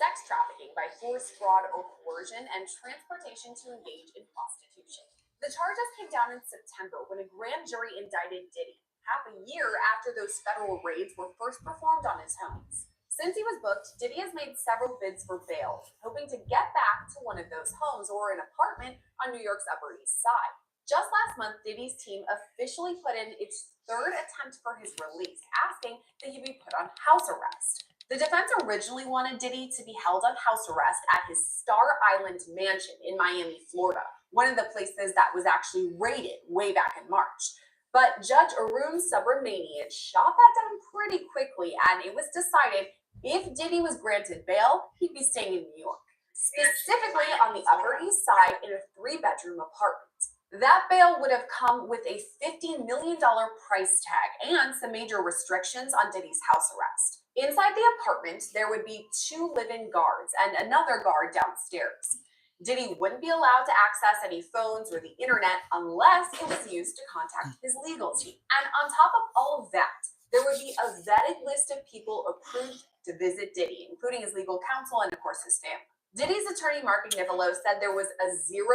sex trafficking by force, fraud, or coercion, and transportation to engage in prostitution. The charges came down in September when a grand jury indicted Diddy, half a year after those federal raids were first performed on his homes. Since he was booked, Diddy has made several bids for bail, hoping to get back to one of those homes or an apartment on New York's Upper East Side. Just last month, Diddy's team officially put in its third attempt for his release, asking that he be put on house arrest. The defense originally wanted Diddy to be held on house arrest at his Star Island mansion in Miami, Florida, one of the places that was actually raided way back in March. But Judge Arun Subramanian shot that down pretty quickly, and it was decided if Diddy was granted bail, he'd be staying in New York, specifically on the Upper East Side in a 3-bedroom apartment. That bail would have come with a $50 million price tag and some major restrictions on Diddy's house arrest. Inside the apartment, there would be 2 live-in guards and another guard downstairs. Diddy wouldn't be allowed to access any phones or the internet unless it was used to contact his legal team. And on top of all of that, there would be a vetted list of people approved to visit Diddy, including his legal counsel and, of course, his family. Diddy's attorney, Mark Agnifilo, said there was a 0%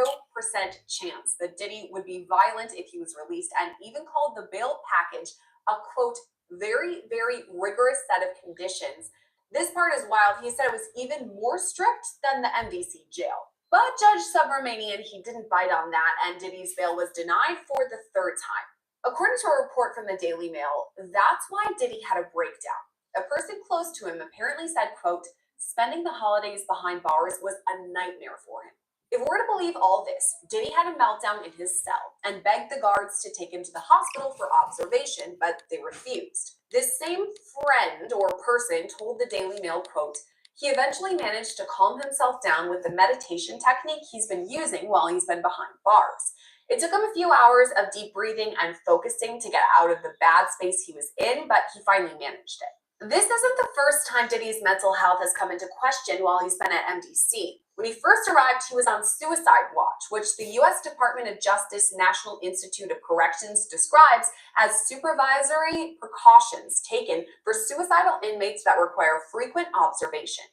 chance that Diddy would be violent if he was released, and even called the bail package a, quote, very, very rigorous set of conditions. This part is wild. He said it was even more strict than the MDC jail. But Judge Subramanian, he didn't bite on that, and Diddy's bail was denied for the 3rd time. According to a report from the Daily Mail, that's why Diddy had a breakdown. A person close to him apparently said, quote, spending the holidays behind bars was a nightmare for him. If we're to believe all this, Diddy had a meltdown in his cell and begged the guards to take him to the hospital for observation, but they refused. This same friend or person told the Daily Mail, quote, he eventually managed to calm himself down with the meditation technique he's been using while he's been behind bars. It took him a few hours of deep breathing and focusing to get out of the bad space he was in, but he finally managed it. This isn't the first time Diddy's mental health has come into question while he's been at MDC. When he first arrived, he was on suicide watch, which the U.S. Department of Justice National Institute of Corrections describes as supervisory precautions taken for suicidal inmates that require frequent observation.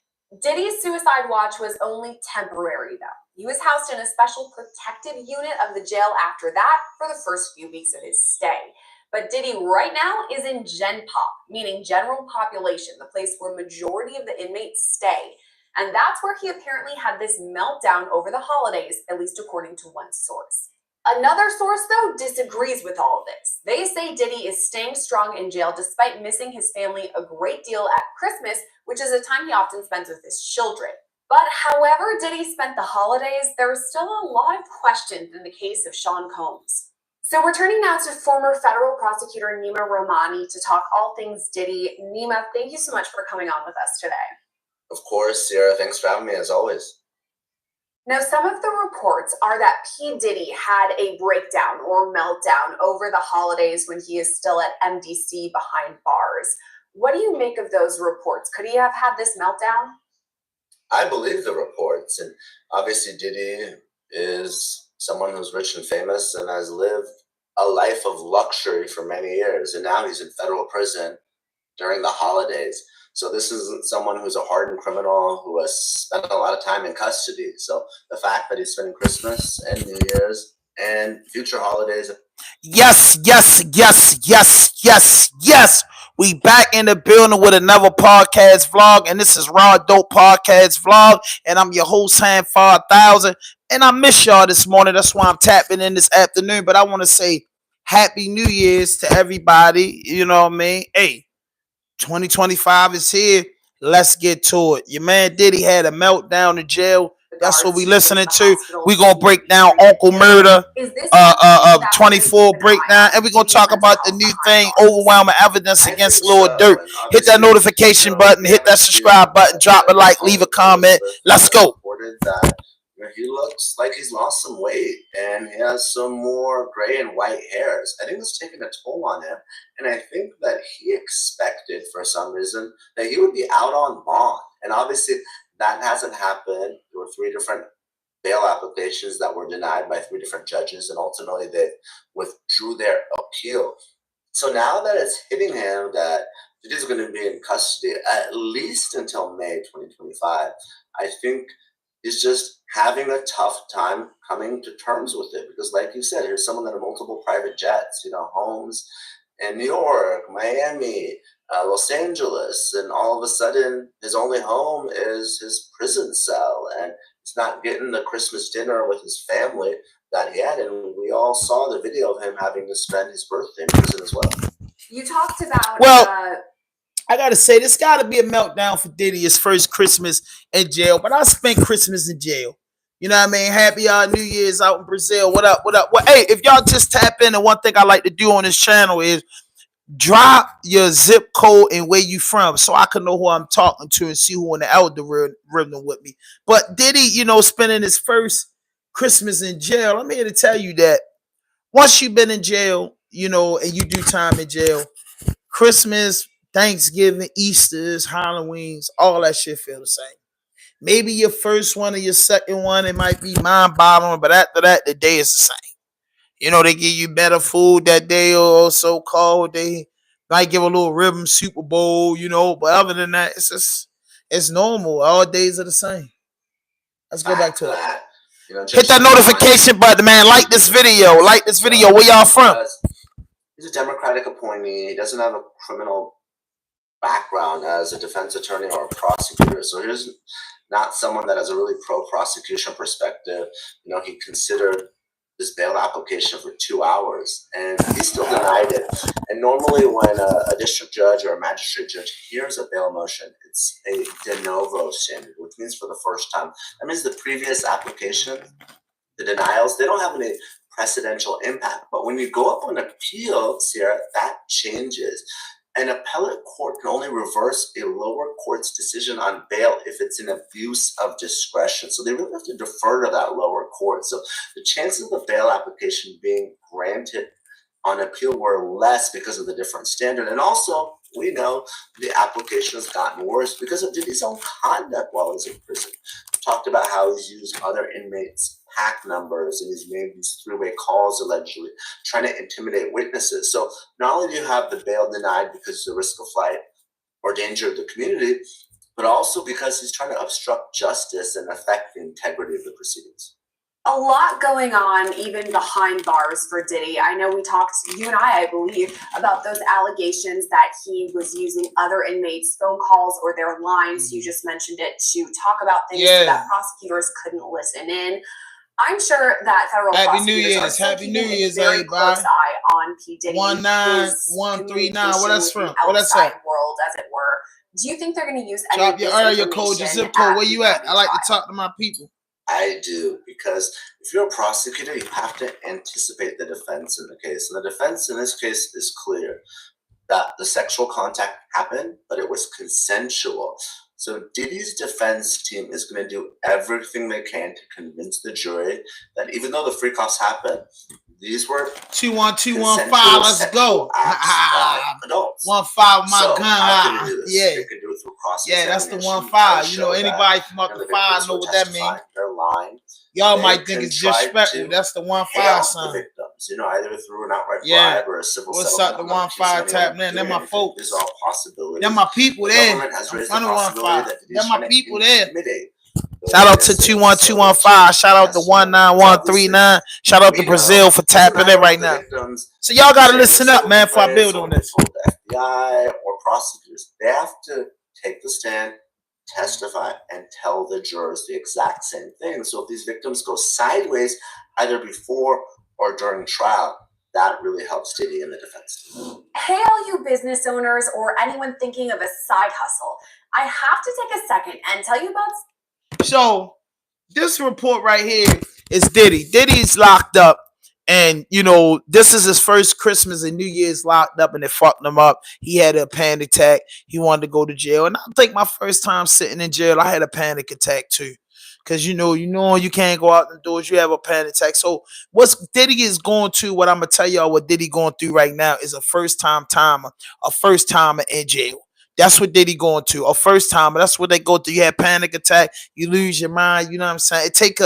Diddy's suicide watch was only temporary, though. He was housed in a special protective unit of the jail after that for the first few weeks of his stay. But Diddy right now is in Gen Pop, meaning general population, the place where majority of the inmates stay. And that's where he apparently had this meltdown over the holidays, at least according to one source. Another source, though, disagrees with all of this. They say Diddy is staying strong in jail despite missing his family a great deal at Christmas, which is a time he often spends with his children. But however Diddy spent the holidays, there are still a lot of questions in the case of Sean Combs. So we're turning now to former federal prosecutor Nima Romani to talk all things Diddy. Nima, thank you so much for coming on with us today. Of course, Sarah. Thanks for having me, as always. Now, some of the reports are that P. Diddy had a breakdown or meltdown over the holidays when he is still at MDC behind bars. What do you make of those reports? Could he have had this meltdown? I believe the reports. And obviously, Diddy is someone who's rich and famous and has lived a life of luxury for many years. And now he's in federal prison during the holidays. So this isn't someone who's a hardened criminal who has spent a lot of time in custody. So the fact that he's spending Christmas and New Year's and future holidays. Yes. We back in the building with another podcast vlog, and this is RAWDOPE Podcast Vlog, and I'm your host, Hand 5000, and I miss y'all this morning. That's why I'm tapping in this afternoon, but I want to say Happy New Year's to everybody. You know what I mean? Hey, 2025 is here. Let's get to it. Your man Diddy had a meltdown in jail. That's what we listening to. We gonna break down Uncle Murda, 24 breakdown, and we gonna talk about the new thing, overwhelming evidence against Lil Durk. Hit that notification button, hit that subscribe button, drop a like, leave a comment. Let's go. He looks like he's lost some weight and he has some more gray and white hairs. I think it's taking a toll on him. And I think that he expected for some reason that he would be out on bond. And obviously that hasn't happened. There were 3 different bail applications that were denied by 3 different judges. And ultimately they withdrew their appeal. So now that it's hitting him that Diddy's going to be in custody at least until May 2025. I think he's just having a tough time coming to terms with it because, like you said, here's someone that had multiple private jets, homes in New York, Miami, Los Angeles, and all of a sudden his only home is his prison cell, and he's not getting the Christmas dinner with his family that he had. And we all saw the video of him having to spend his birthday in prison as well. You talked about I gotta say, this gotta be a meltdown for Diddy, his first Christmas in jail. But I spent Christmas in jail. You know what I mean? Happy New Year's out in Brazil. What up? What up? Well, hey, if y'all just tap in, and one thing I like to do on this channel is drop your zip code and where you from, so I can know who I'm talking to and see who in the algorithm with me. But Diddy, spending his first Christmas in jail. I'm here to tell you that once you've been in jail, and you do time in jail, Christmas, Thanksgiving, Easter's, Halloween's, all that shit feel the same. Maybe your first one or your second one, it might be mind-boggling, but after that, the day is the same. They give you better food that day or so-called. They might give a little rhythm Super Bowl, but other than that, it's normal. All days are the same. Let's go back to it. Hit that notification button, man. Like this video. Where y'all from? He's a Democratic appointee. He doesn't have a criminal background as a defense attorney or a prosecutor. So here's not someone that has a really pro-prosecution perspective. He considered this bail application for 2 hours, and he still denied it. And normally when a district judge or a magistrate judge hears a bail motion, it's a de novo standard, which means for the first time. That means the previous application, the denials, they don't have any precedential impact. But when you go up on appeal, Sierra, that changes. An appellate court can only reverse a lower court's decision on bail if it's an abuse of discretion. So they really have to defer to that lower court. So the chances of the bail application being granted on appeal were less because of the different standard. And also, we know the application has gotten worse because of Diddy's own conduct while he's in prison. We talked about how he's used other inmates' pack numbers, and he's made these three-way calls allegedly, trying to intimidate witnesses. So not only do you have the bail denied because of the risk of flight or danger of the community, but also because he's trying to obstruct justice and affect the integrity of the proceedings. A lot going on even behind bars for Diddy. I know we talked, you and I believe, about those allegations that he was using other inmates' phone calls or their lines. You just mentioned it, to talk about things that prosecutors couldn't listen in. I'm sure that federal prosecutors are Happy New Year's, very everybody. close eye on P. Diddy. 19139. What that's from? What that's from? World, as it were. Do you think they're going to use any Drop your area code, your zip code. Where you at? I like to talk to my people. I do, because if you're a prosecutor, you have to anticipate the defense in the case. And the defense in this case is clear that the sexual contact happened, but it was consensual. So Diddy's defense team is going to do everything they can to convince the jury that even though the freak-offs happened, these were 21215. Let's go. Adults. 15 my gun. Yeah. They can do it through cross. Yeah, that's the 15. Anybody from up to 5 know what that means. They're lying. Y'all might think it's disrespectful. That's the 15 son. The victims, either through an outright bribe or a civil settlement. What's up, the 15 tap, man? They're my folks. These are all possibilities. They're my people there. They're my people there. Shout out to 21215. Shout out to 19139. Shout out to Brazil for tapping in right now. So y'all gotta listen up, man, before I build on this. FBI or prosecutors, they have to take the stand, testify, and tell the jurors the exact same thing. So if these victims go sideways either before or during trial, that really helps Diddy in the defense. Hey, all you business owners or anyone thinking of a side hustle, I have to take a second and tell you about. So this report right here is Diddy. Diddy's locked up. And, this is his first Christmas and New Year's locked up, and it fucked him up. He had a panic attack. He wanted to go to jail. And I think my first time sitting in jail, I had a panic attack too. Because, you can't go out the doors. You have a panic attack. So what Diddy is going to, what I'm going to tell y'all what Diddy going through right now is a first-time timer in jail. That's what Diddy going to. A first time, that's what they go through. You have panic attack, you lose your mind. You know what I'm saying? It take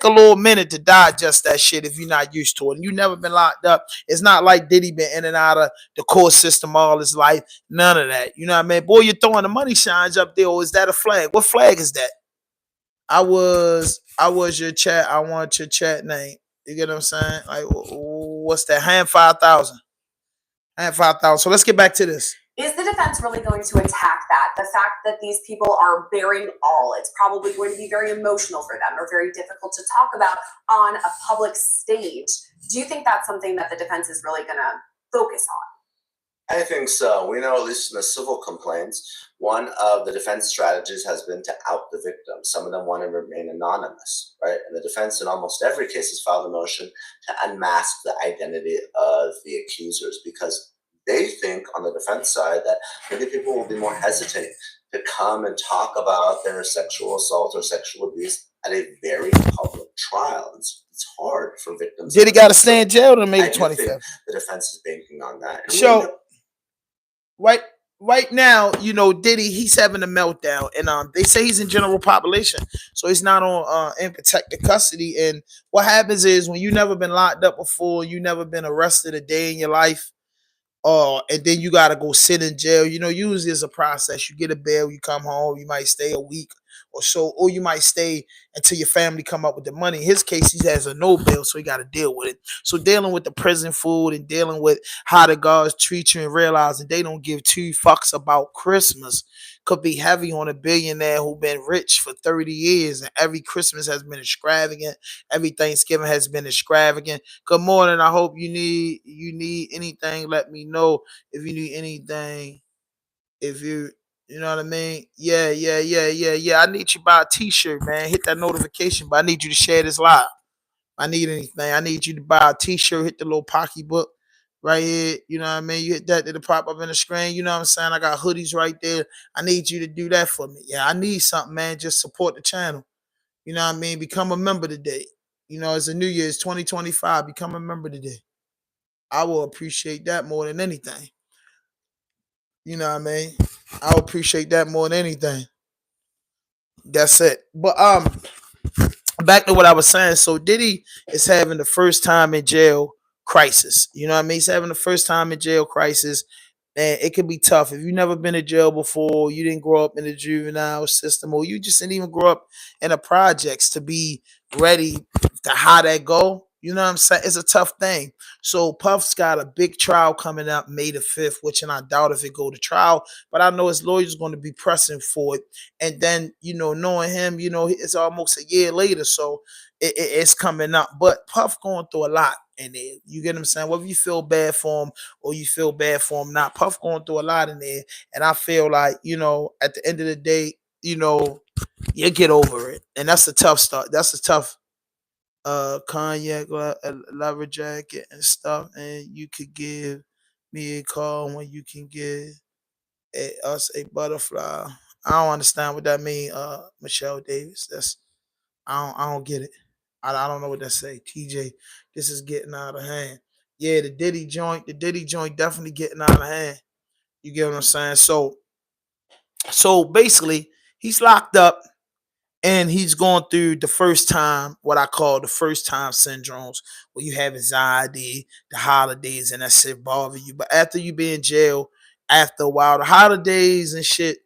a little minute to digest that shit if you're not used to it. And you never been locked up. It's not like Diddy been in and out of the court system all his life. None of that. You know what I mean? Boy, you're throwing the money shines up there. Or is that a flag? What flag is that? I was your chat. I want your chat name. You get what I'm saying? Like, what's that? Hand 5,000. Hand 5,000. So let's get back to this. Is the defense really going to attack that? The fact that these people are bearing all, it's probably going to be very emotional for them or very difficult to talk about on a public stage. Do you think that's something that the defense is really going to focus on? I think so. We know, at least in the civil complaints, one of the defense strategies has been to out the victim. Some of them want to remain anonymous, right? And the defense, in almost every case, has filed a motion to unmask the identity of the accusers because they think, on the defense side, that maybe people will be more hesitant to come and talk about their sexual assault or sexual abuse at a very public trial. It's hard for victims. Diddy got to stay in jail to May I do think 25th. the defense is banking on that. And So right now, Diddy, he's having a meltdown, and they say he's in general population, so he's not on in protected custody. And what happens is when you never been locked up before, you never been arrested a day in your life, and then you gotta go sit in jail. Usually it's a process. You get a bail, you come home, you might stay a week or so, or you might stay until your family come up with the money. In his case, he has a no bail, so he got to deal with it. So dealing with the prison food and dealing with how the guards treat you and realizing they don't give two fucks about Christmas could be heavy on a billionaire who been rich for 30 years and every Christmas has been extravagant. Every Thanksgiving has been extravagant. Good morning. I hope you need anything. Let me know if you need anything. If you know what I mean? Yeah. I need you to buy a t-shirt, man. Hit that notification, but I need you to share this live. I need anything. I need you to buy a t-shirt, hit the little pocketbook right here. You know what I mean? You hit that, it'll pop up in the screen. You know what I'm saying? I got hoodies right there. I need you to do that for me. Yeah, I need something, man. Just support the channel. You know what I mean? Become a member today. It's a new year, it's 2025. Become a member today. I will appreciate that more than anything. You know what I mean? I'll appreciate that more than anything. That's it. But back to what I was saying. So Diddy is having the first time in jail crisis. You know what I mean? He's having the first time in jail crisis. And it can be tough. If you've never been to jail before, you didn't grow up in the juvenile system, or you just didn't even grow up in the projects to be ready to how that go. You know what I'm saying? It's a tough thing. So Puff's got a big trial coming up May the 5th, which and I doubt if it go to trial, but I know his lawyer's going to be pressing for it. And then, knowing him, it's almost a year later. So it's coming up. But Puff going through a lot. And you get what I'm saying? Whether you feel bad for him or you feel bad for him not, Puff going through a lot in there. And I feel like, at the end of the day, you get over it. And that's a tough start. That's a tough cognac, leather jacket and stuff. And you could give me a call when you can give us a butterfly. I don't understand what that means, Michelle Davis. I don't get it. I don't know what that say. TJ, this is getting out of hand. Yeah, the Diddy joint definitely getting out of hand. You get what I'm saying? So basically, he's locked up and he's going through the first time, what I call the first time syndromes, where you have anxiety, the holidays, and that shit bother you. But after you be in jail, after a while, the holidays and shit,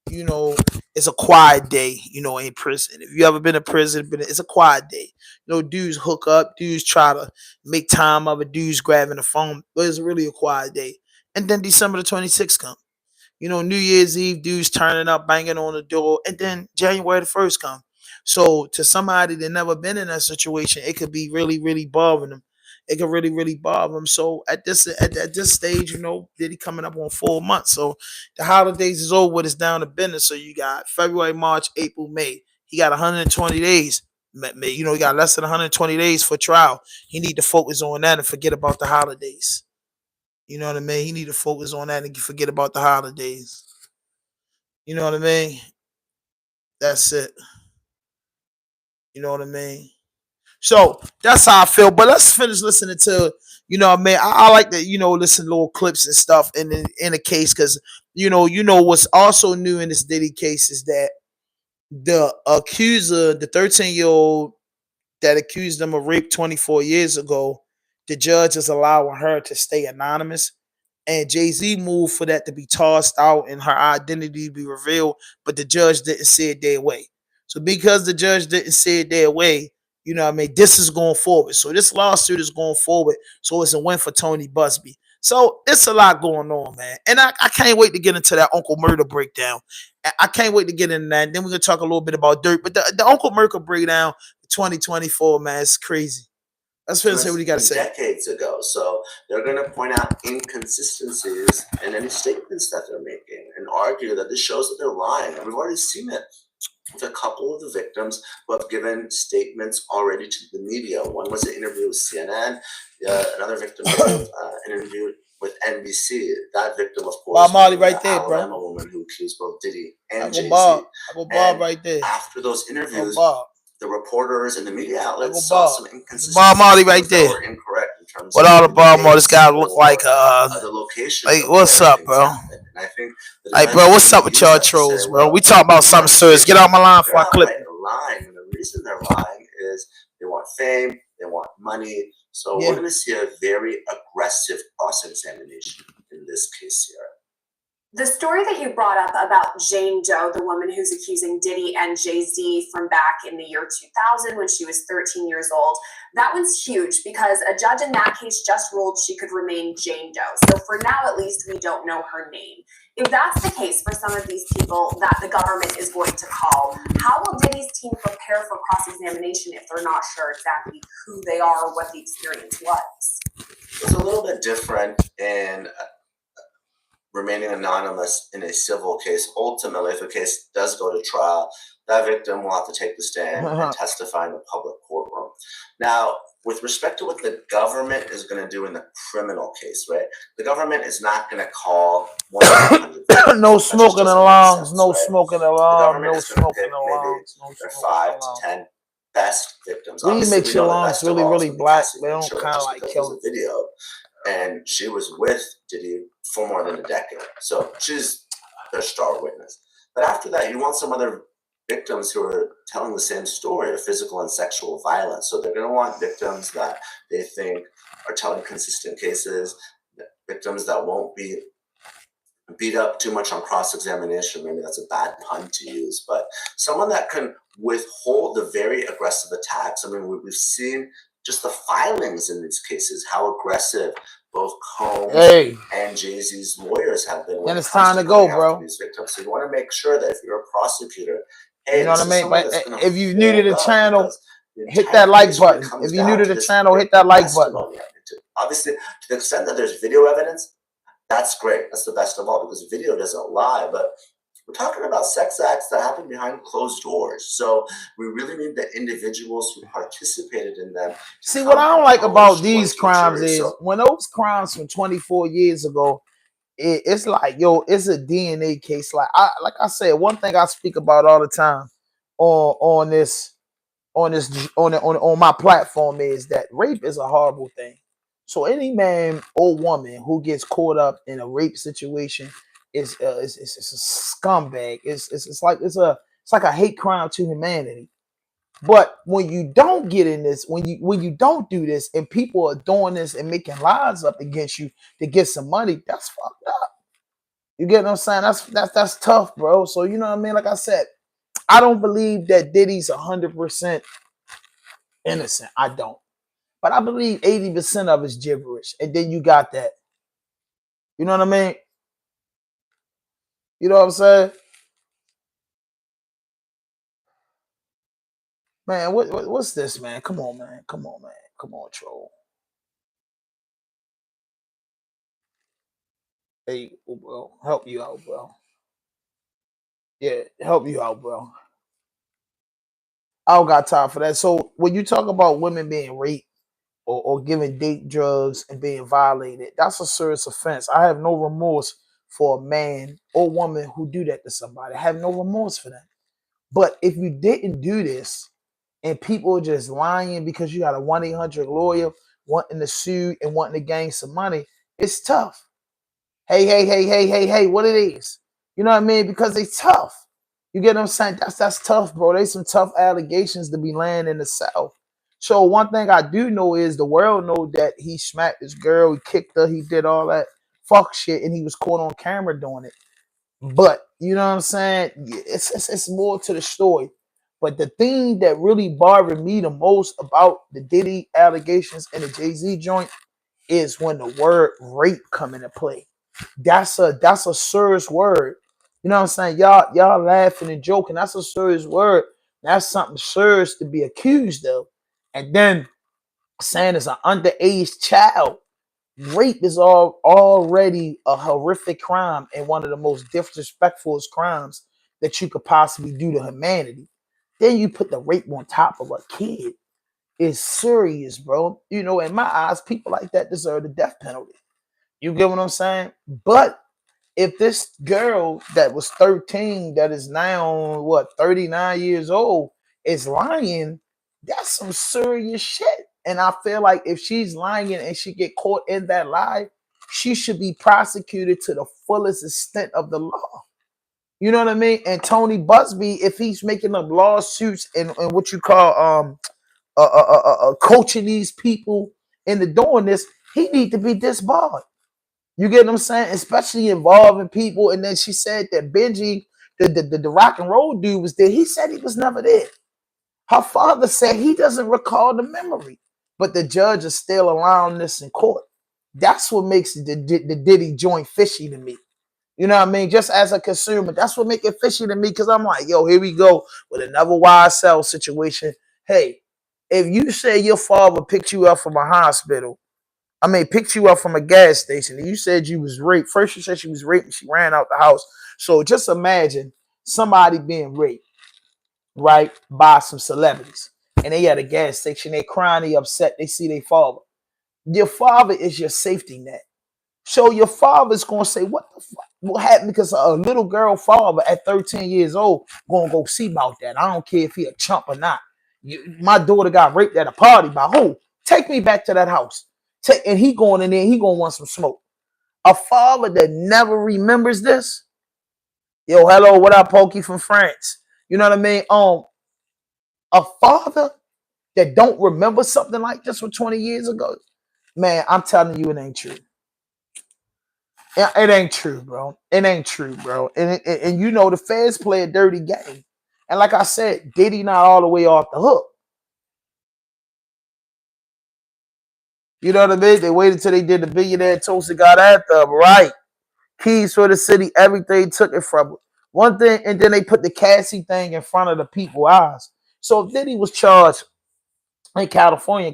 you know, it's a quiet day, in prison. If you ever been in prison, it's a quiet day. Dudes hook up, dudes try to make time of it, dudes grabbing the phone, but it's really a quiet day. And then December the 26th comes. New Year's Eve, dudes turning up, banging on the door, and then January the first come. So to somebody that never been in that situation, it could be really, really bothering them. It could really, really bother them. So at this stage, Diddy coming up on 4 months. So the holidays is over with. It's down to business. So you got February, March, April, May. He got 120 days. He got less than 120 days for trial. He need to focus on that and forget about the holidays. You know what I mean? He need to focus on that and forget about the holidays. You know what I mean? That's it. You know what I mean? So that's how I feel. But let's finish listening to, what I mean. I like to, listen to little clips and stuff in the case because what's also new in this Diddy case is that the accuser, the 13-year-old that accused them of rape 24 years ago, the judge is allowing her to stay anonymous. And Jay-Z moved for that to be tossed out and her identity to be revealed, but the judge didn't say it their way. So because the judge didn't say it their way, this is going forward. So this lawsuit is going forward. So it's a win for Tony Busby. So it's a lot going on, man. And I can't wait to get into that Uncle Murda breakdown. I can't wait to get into that. Then we're going to talk a little bit about Dirk. But the Uncle Murda breakdown 2024, man, it's crazy. Let's finish what you got to say. Decades ago, so they're going to point out inconsistencies in any statements that they're making and argue that this shows that they're lying. And we've already seen it with a couple of the victims who have given statements already to the media. One was an interview with CNN. Another victim was an interview with NBC. That victim, of course, Molly right there, bro. Alabama woman who accused both Diddy and Jay-Z. Bob right there. After those interviews, the reporters and the media outlets saw some inconsistencies. Bob Marley right there. Were incorrect in terms what of all the Bob Marley? This guy look like the location. Hey, what's up, bro? And I think hey, bro, what's up with y'all trolls, bro? We talking about something serious. Get out my line before I clip. Lying, and the reason they're lying is they want fame, they want money. So we're going to see a very aggressive cross-examination in this case here. The story that you brought up about Jane Doe, the woman who's accusing Diddy and Jay-Z from back in the year 2000 when she was 13 years old, that one's huge because a judge in that case just ruled she could remain Jane Doe. So for now, at least, we don't know her name. If that's the case for some of these people that the government is going to call, how will Diddy's team prepare for cross-examination if they're not sure exactly who they are or what the experience was? It's a little bit different in remaining anonymous in a civil case. Ultimately, if a case does go to trial, that victim will have to take the stand and testify in the public courtroom. Now, with respect to what the government is going to do in the criminal case, right? The government is not going to call 100. No smoking alarms, no smoking alarms, no smoking alarms. Their 5 to 10 best victims. We make your alarms really, really black. They don't kind of like kill the video. And she was with Diddy for more than a decade. So she's their star witness. But after that, you want some other victims who are telling the same story of physical and sexual violence. So they're going to want victims that they think are telling consistent cases, victims that won't be beat up too much on cross-examination. Maybe that's a bad pun to use, but someone that can withhold the very aggressive attacks. I mean, we've seen just the filings in these cases, how aggressive both Combs and Jay-Z's lawyers have been. And it's time to go, bro. These victims. So you want to make sure that if you're a prosecutor, hey, you know what I mean? But if you're new to the channel, hit that like button. If you're new to the channel, hit that like button. Obviously, to the extent that there's video evidence, that's great. That's the best of all because video doesn't lie. But we're talking about sex acts that happen behind closed doors. So we really need the individuals who participated in them. See, what I don't like about these crimes is when those crimes from 24 years ago, it's like, yo, it's a DNA case. Like I said, one thing I speak about all the time on my platform is that rape is a horrible thing. So any man or woman who gets caught up in a rape situation is a scumbag. It's like a hate crime to humanity. But when you don't get in this, when you don't do this, and people are doing this and making lies up against you to get some money, that's fucked up. You get what I'm saying? That's tough, bro. So you know what I mean? Like I said, I don't believe that Diddy's 100% innocent. I don't. But I believe 80% of it's gibberish. And then you got that. You know what I mean? You know what I'm saying? Man, what's this, man? Come on, man. Come on, man. Come on, troll. Hey, bro. Help you out, bro. Yeah, help you out, bro. I don't got time for that. So when you talk about women being raped or giving date drugs and being violated, that's a serious offense. I have no remorse for a man or woman who do that to somebody. I have no remorse for that. But if you didn't do this, and people are just lying because you got a 1-800 lawyer wanting to sue and wanting to gain some money. It's tough. Hey, what it is. You know what I mean? Because they tough. You get what I'm saying? That's tough, bro. They some tough allegations to be laying in the South. So one thing I do know is the world know that he smacked this girl, he kicked her, he did all that fuck shit, and he was caught on camera doing it. But you know what I'm saying? It's more to the story. But the thing that really bothered me the most about the Diddy allegations and the Jay-Z joint is when the word rape come into play. That's a serious word. You know what I'm saying? Y'all laughing and joking. That's a serious word. That's something serious to be accused of. And then saying it's an underage child. Rape is already a horrific crime and one of the most disrespectful crimes that you could possibly do to humanity. Then you put the rape on top of a kid. It's serious, bro. You know, in my eyes, people like that deserve the death penalty. You get what I'm saying? But if this girl that was 13, that is now what 39 years old, is lying, that's some serious shit. And I feel like if she's lying and she get caught in that lie, she should be prosecuted to the fullest extent of the law. You know what I mean? And Tony Busby, if he's making up lawsuits and what you call coaching these people into doing this, he need to be disbarred. You get what I'm saying? Especially involving people. And then she said that Benji, the rock and roll dude, was there. He said he was never there. Her father said he doesn't recall the memory. But the judge is still allowing this in court. That's what makes the Diddy joint fishy to me. You know what I mean? Just as a consumer, that's what makes it fishy to me, because I'm like, yo, here we go with another YSL situation. Hey, if you say your father picked you up from a hospital, picked you up from a gas station, and you said you was raped. First, you said she was raped and she ran out the house. So just imagine somebody being raped, right, by some celebrities. And they at a gas station, they crying, they upset, they see their father. Your father is your safety net. So your father's going to say, what the fuck? What happened? Because a little girl father at 13 years old going to go see about that. I don't care if he a chump or not. My daughter got raped at a party by who? Take me back to that house. And he going in there, he going to want some smoke. A father that never remembers this. Yo, hello, what up, Pokey from France? You know what I mean? A father that don't remember something like this from 20 years ago. Man, I'm telling you, it ain't true. It ain't true, bro. It ain't true, bro. And you know the feds play a dirty game. And like I said, Diddy not all the way off the hook. You know what I mean? They waited till they did the billionaire toast and got after him, right? Keys for the city, everything took it from him. One thing, and then they put the Cassie thing in front of the people's eyes. So if Diddy was charged in California,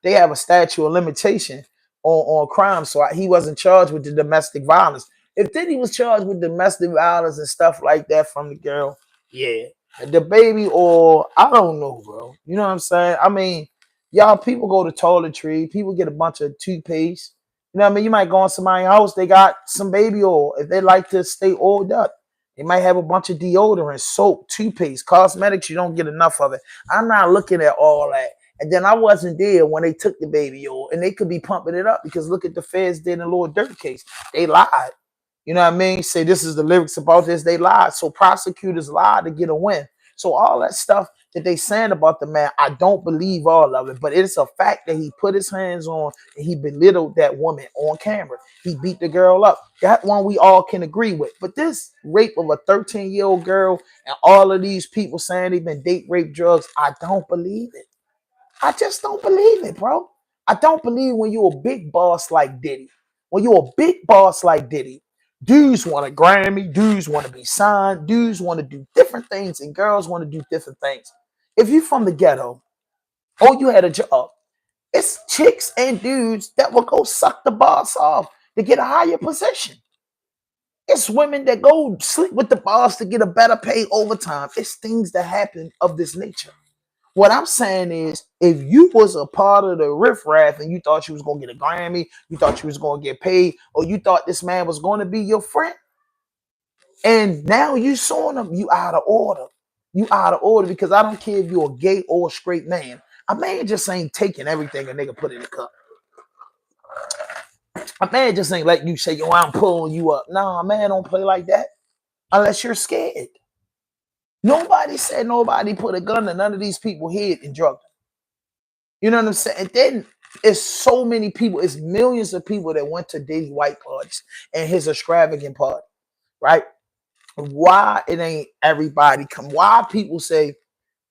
they have a statute of limitation on crime. So he wasn't charged with the domestic violence. If Diddy was charged with domestic violence and stuff like that from the girl, yeah. The baby, or I don't know, bro. You know what I'm saying? Y'all, people go to toiletry, people get a bunch of toothpaste. You know what I mean? You might go in somebody's house, they got some baby oil. If they like to stay oiled up, they might have a bunch of deodorant, soap, toothpaste, cosmetics. You don't get enough of it. I'm not looking at all that. And then I wasn't there when they took the baby oil, and they could be pumping it up because look at the feds did in the Lil Durk case. They lied. You know what I mean? Say this is the lyrics about this. They lied. So prosecutors lied to get a win. So all that stuff that they saying about the man, I don't believe all of it. But it's a fact that he put his hands on and he belittled that woman on camera. He beat the girl up. That one we all can agree with. But this rape of a 13-year-old girl and all of these people saying they've been date rape drugs, I don't believe it. I just don't believe it, bro. I don't believe when you're a big boss like Diddy. When you're a big boss like Diddy, dudes want a Grammy, dudes want to be signed, dudes want to do different things, and girls want to do different things. If you're from the ghetto, or you had a job, it's chicks and dudes that will go suck the boss off to get a higher position. It's women that go sleep with the boss to get a better pay overtime. It's things that happen of this nature. What I'm saying is, if you was a part of the riffraff and you thought you was going to get a Grammy, you thought you was going to get paid, or you thought this man was going to be your friend, and now you saw him, you out of order. You out of order because I don't care if you're a gay or a straight man. A man just ain't taking everything a nigga put in the cup. A man just ain't like you say, yo, I'm pulling you up. Nah, a man don't play like that unless you're scared. Nobody said nobody put a gun in none of these people head and drugged them. You know what I'm saying? And then it's so many people, it's millions of people that went to Diddy white parties and his extravagant party, right? Why it ain't everybody come? Why people say,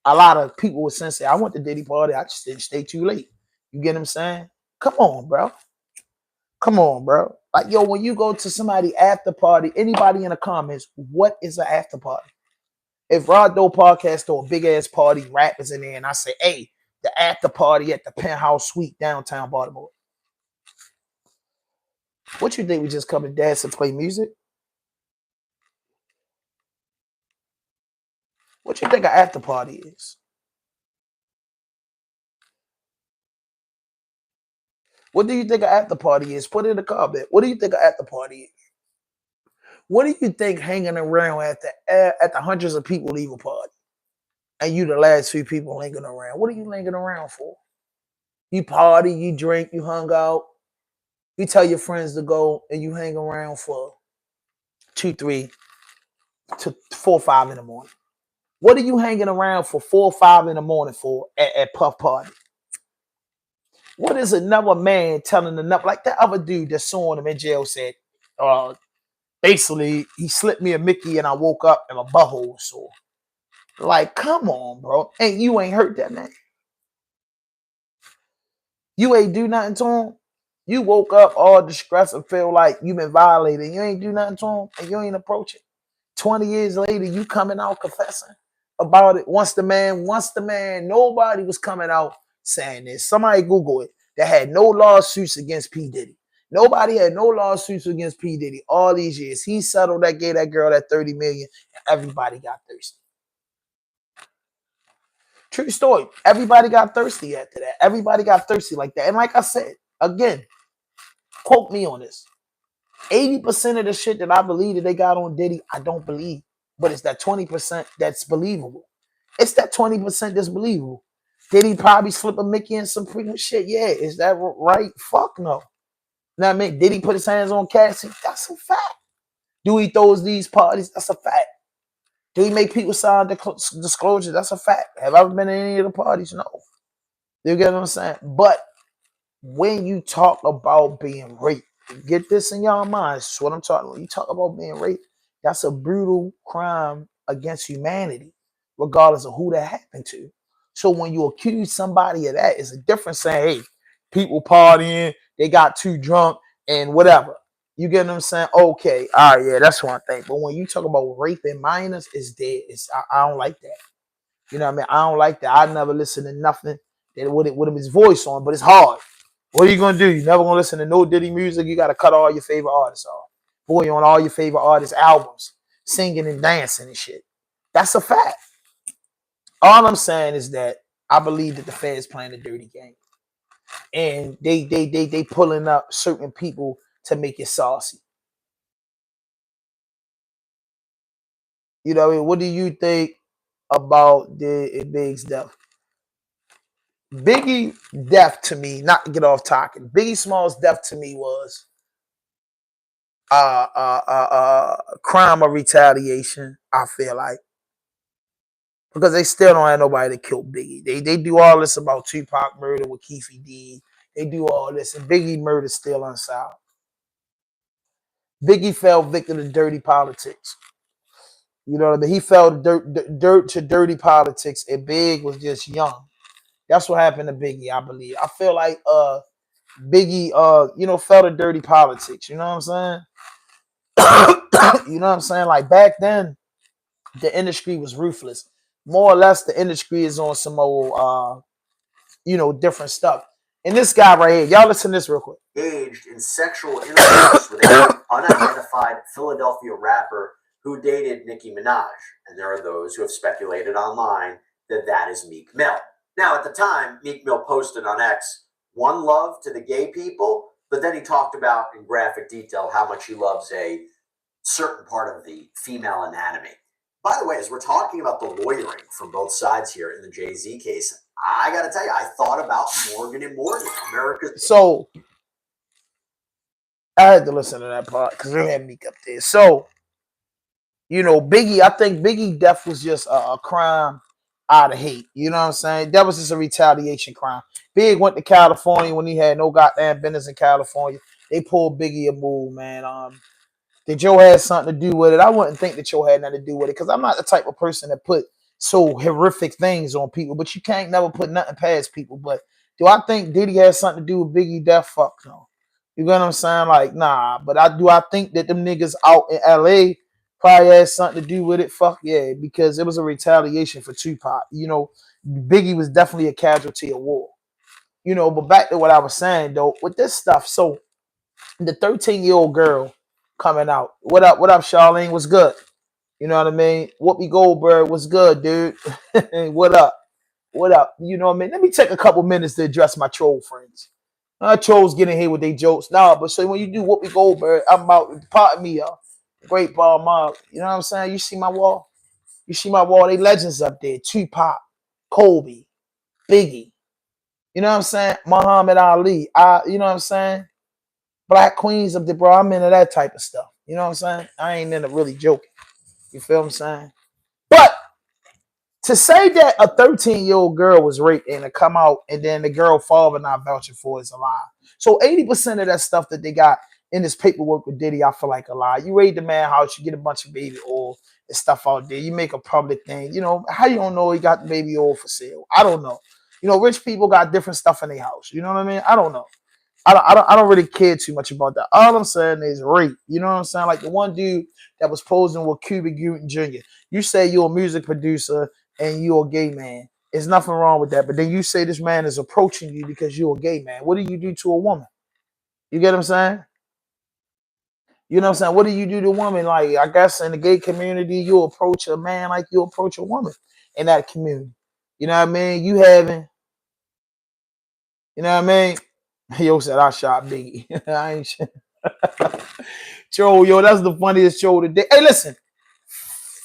a lot of people would say, I went to Diddy party, I just didn't stay too late. You get what I'm saying? Come on, bro. Come on, bro. Like, yo, when you go to somebody after party, anybody in the comments, what is an after party? If RAWDOPE Podcast throw a big ass party, rappers in there, and I say, hey, the after party at the Penthouse Suite downtown Baltimore. What you think, we just come and dance and play music? What you think an after party is? What do you think an after party is? Put it in the comment. What do you think an after party is? What do you think hanging around at the hundreds of people leave a party, and you the last few people lingering around? What are you lingering around for? You party, you drink, you hung out, you tell your friends to go, and you hang around for 2, 3 to 4, 5 in the morning. What are you hanging around for 4 or 5 in the morning for at Puff Party? What is another man telling another, like that other dude that saw him in jail said, basically, he slipped me a Mickey and I woke up and my butthole was sore. Like, come on, bro. And you ain't hurt that man. You ain't do nothing to him. You woke up all distressed and feel like you been violated. You ain't do nothing to him and you ain't approach it. 20 years later, you coming out confessing about it. Once the man, nobody was coming out saying this. Somebody Google it. That had no lawsuits against P. Diddy. Nobody had no lawsuits against P. Diddy all these years. He settled that, gave that girl that $30 million, and everybody got thirsty. True story. Everybody got thirsty after that. Everybody got thirsty like that. And like I said, again, quote me on this. 80% of the shit that I believe that they got on Diddy, I don't believe. But it's that 20% that's believable. It's that 20% that's believable. Did he probably slip a Mickey in some freaking shit? Yeah. Is that right? Fuck no. Now, I mean, did he put his hands on Cassie? That's a fact. Do he throw these parties? That's a fact. Do he make people sign disclosure? That's a fact. Have I ever been to any of the parties? No. You get what I'm saying? But when you talk about being raped, get this in y'all minds. That's what I'm talking about. You talk about being raped, that's a brutal crime against humanity, regardless of who that happened to. So when you accuse somebody of that, it's a difference saying, hey, people partying, they got too drunk and whatever. You get what I'm saying? Okay, all right, yeah, that's one thing. But when you talk about raping minors, it's dead. I don't like that. You know what I mean? I don't like that. I never listen to nothing that with his voice on, but it's hard. What are you gonna do? You never gonna listen to no Diddy music. You gotta cut all your favorite artists off. Boy, on all your favorite artists' albums, singing and dancing and shit. That's a fact. All I'm saying is that I believe that the feds playing a dirty game, and they pulling up certain people to make it saucy. You know what I mean? What do you think about the Big's death? Biggie death to me, not to get off topic. Biggie Small's death to me was crime of retaliation. I feel like because they still don't have nobody to kill Biggie. They do all this about Tupac murder with Keefe D. They do all this, and Biggie murder still unsolved. Biggie fell victim to dirty politics. You know what I mean? He fell to dirty politics, and Big was just young. That's what happened to Biggie, I believe. I feel like Biggie fell to dirty politics. You know what I'm saying? You know what I'm saying? Like back then, the industry was ruthless. More or less, the industry is on some old, different stuff. And this guy right here, y'all listen to this real quick. Engaged in sexual intercourse with an unidentified Philadelphia rapper who dated Nicki Minaj. And there are those who have speculated online that that is Meek Mill. Now, at the time, Meek Mill posted on X, one love to the gay people, but then he talked about in graphic detail how much he loves a certain part of the female anatomy. By the way, as we're talking about the lawyering from both sides here in the Jay-Z case, I got to tell you, I thought about Morgan and Morgan, America's. So I had to listen to that part because they had Meek up there. So, you know, Biggie, I think Biggie death was just a crime out of hate. You know what I'm saying? That was just a retaliation crime. Big went to California when he had no goddamn business in California. They pulled Biggie a move, man. That Joe had something to do with it. I wouldn't think that Joe had nothing to do with it because I'm not the type of person that put so horrific things on people. But you can't never put nothing past people. But do I think Diddy has something to do with Biggie death? Fuck no. You get what I'm saying? Like, nah. But I think that them niggas out in LA probably had something to do with it. Fuck yeah. Because it was a retaliation for Tupac. You know, Biggie was definitely a casualty of war. You know, but back to what I was saying though, with this stuff. So the 13-year-old girl coming out. What up, Charlene? What's good? You know what I mean? Whoopi Goldberg, what's good, dude? What up? What up? You know what I mean? Let me take a couple minutes to address my troll friends. Trolls getting here with their jokes. Nah, but so when you do Whoopi Goldberg, I'm about, pardon me, Great Ball Mob. You know what I'm saying? You see my wall? You see my wall? They legends up there. Tupac, Kobe, Biggie. You know what I'm saying? Muhammad Ali. You know what I'm saying? Black Queens up there, bro. I'm into that type of stuff. You know what I'm saying? I ain't into really joking. You feel what I'm saying? But to say that a 13-year-old girl was raped and to come out and then the girl father not vouching for is a lie. So 80% of that stuff that they got in this paperwork with Diddy, I feel like a lie. You raid the man house, you get a bunch of baby oil and stuff out there. You make a public thing. You know, how you don't know he got the baby oil for sale? I don't know. You know, rich people got different stuff in their house. You know what I mean? I don't know. I don't really care too much about that. All I'm saying is rape. You know what I'm saying? Like the one dude that was posing with Cuba Gooding Jr. You say you're a music producer and you're a gay man. There's nothing wrong with that. But then you say this man is approaching you because you're a gay man. What do you do to a woman? You get what I'm saying? You know what I'm saying? What do you do to a woman? Like, I guess in the gay community, you approach a man like you approach a woman in that community. You know what I mean? You know what I mean? Yo said I shot Biggie. I ain't shit. Joe, yo, that's the funniest show today. Hey, listen,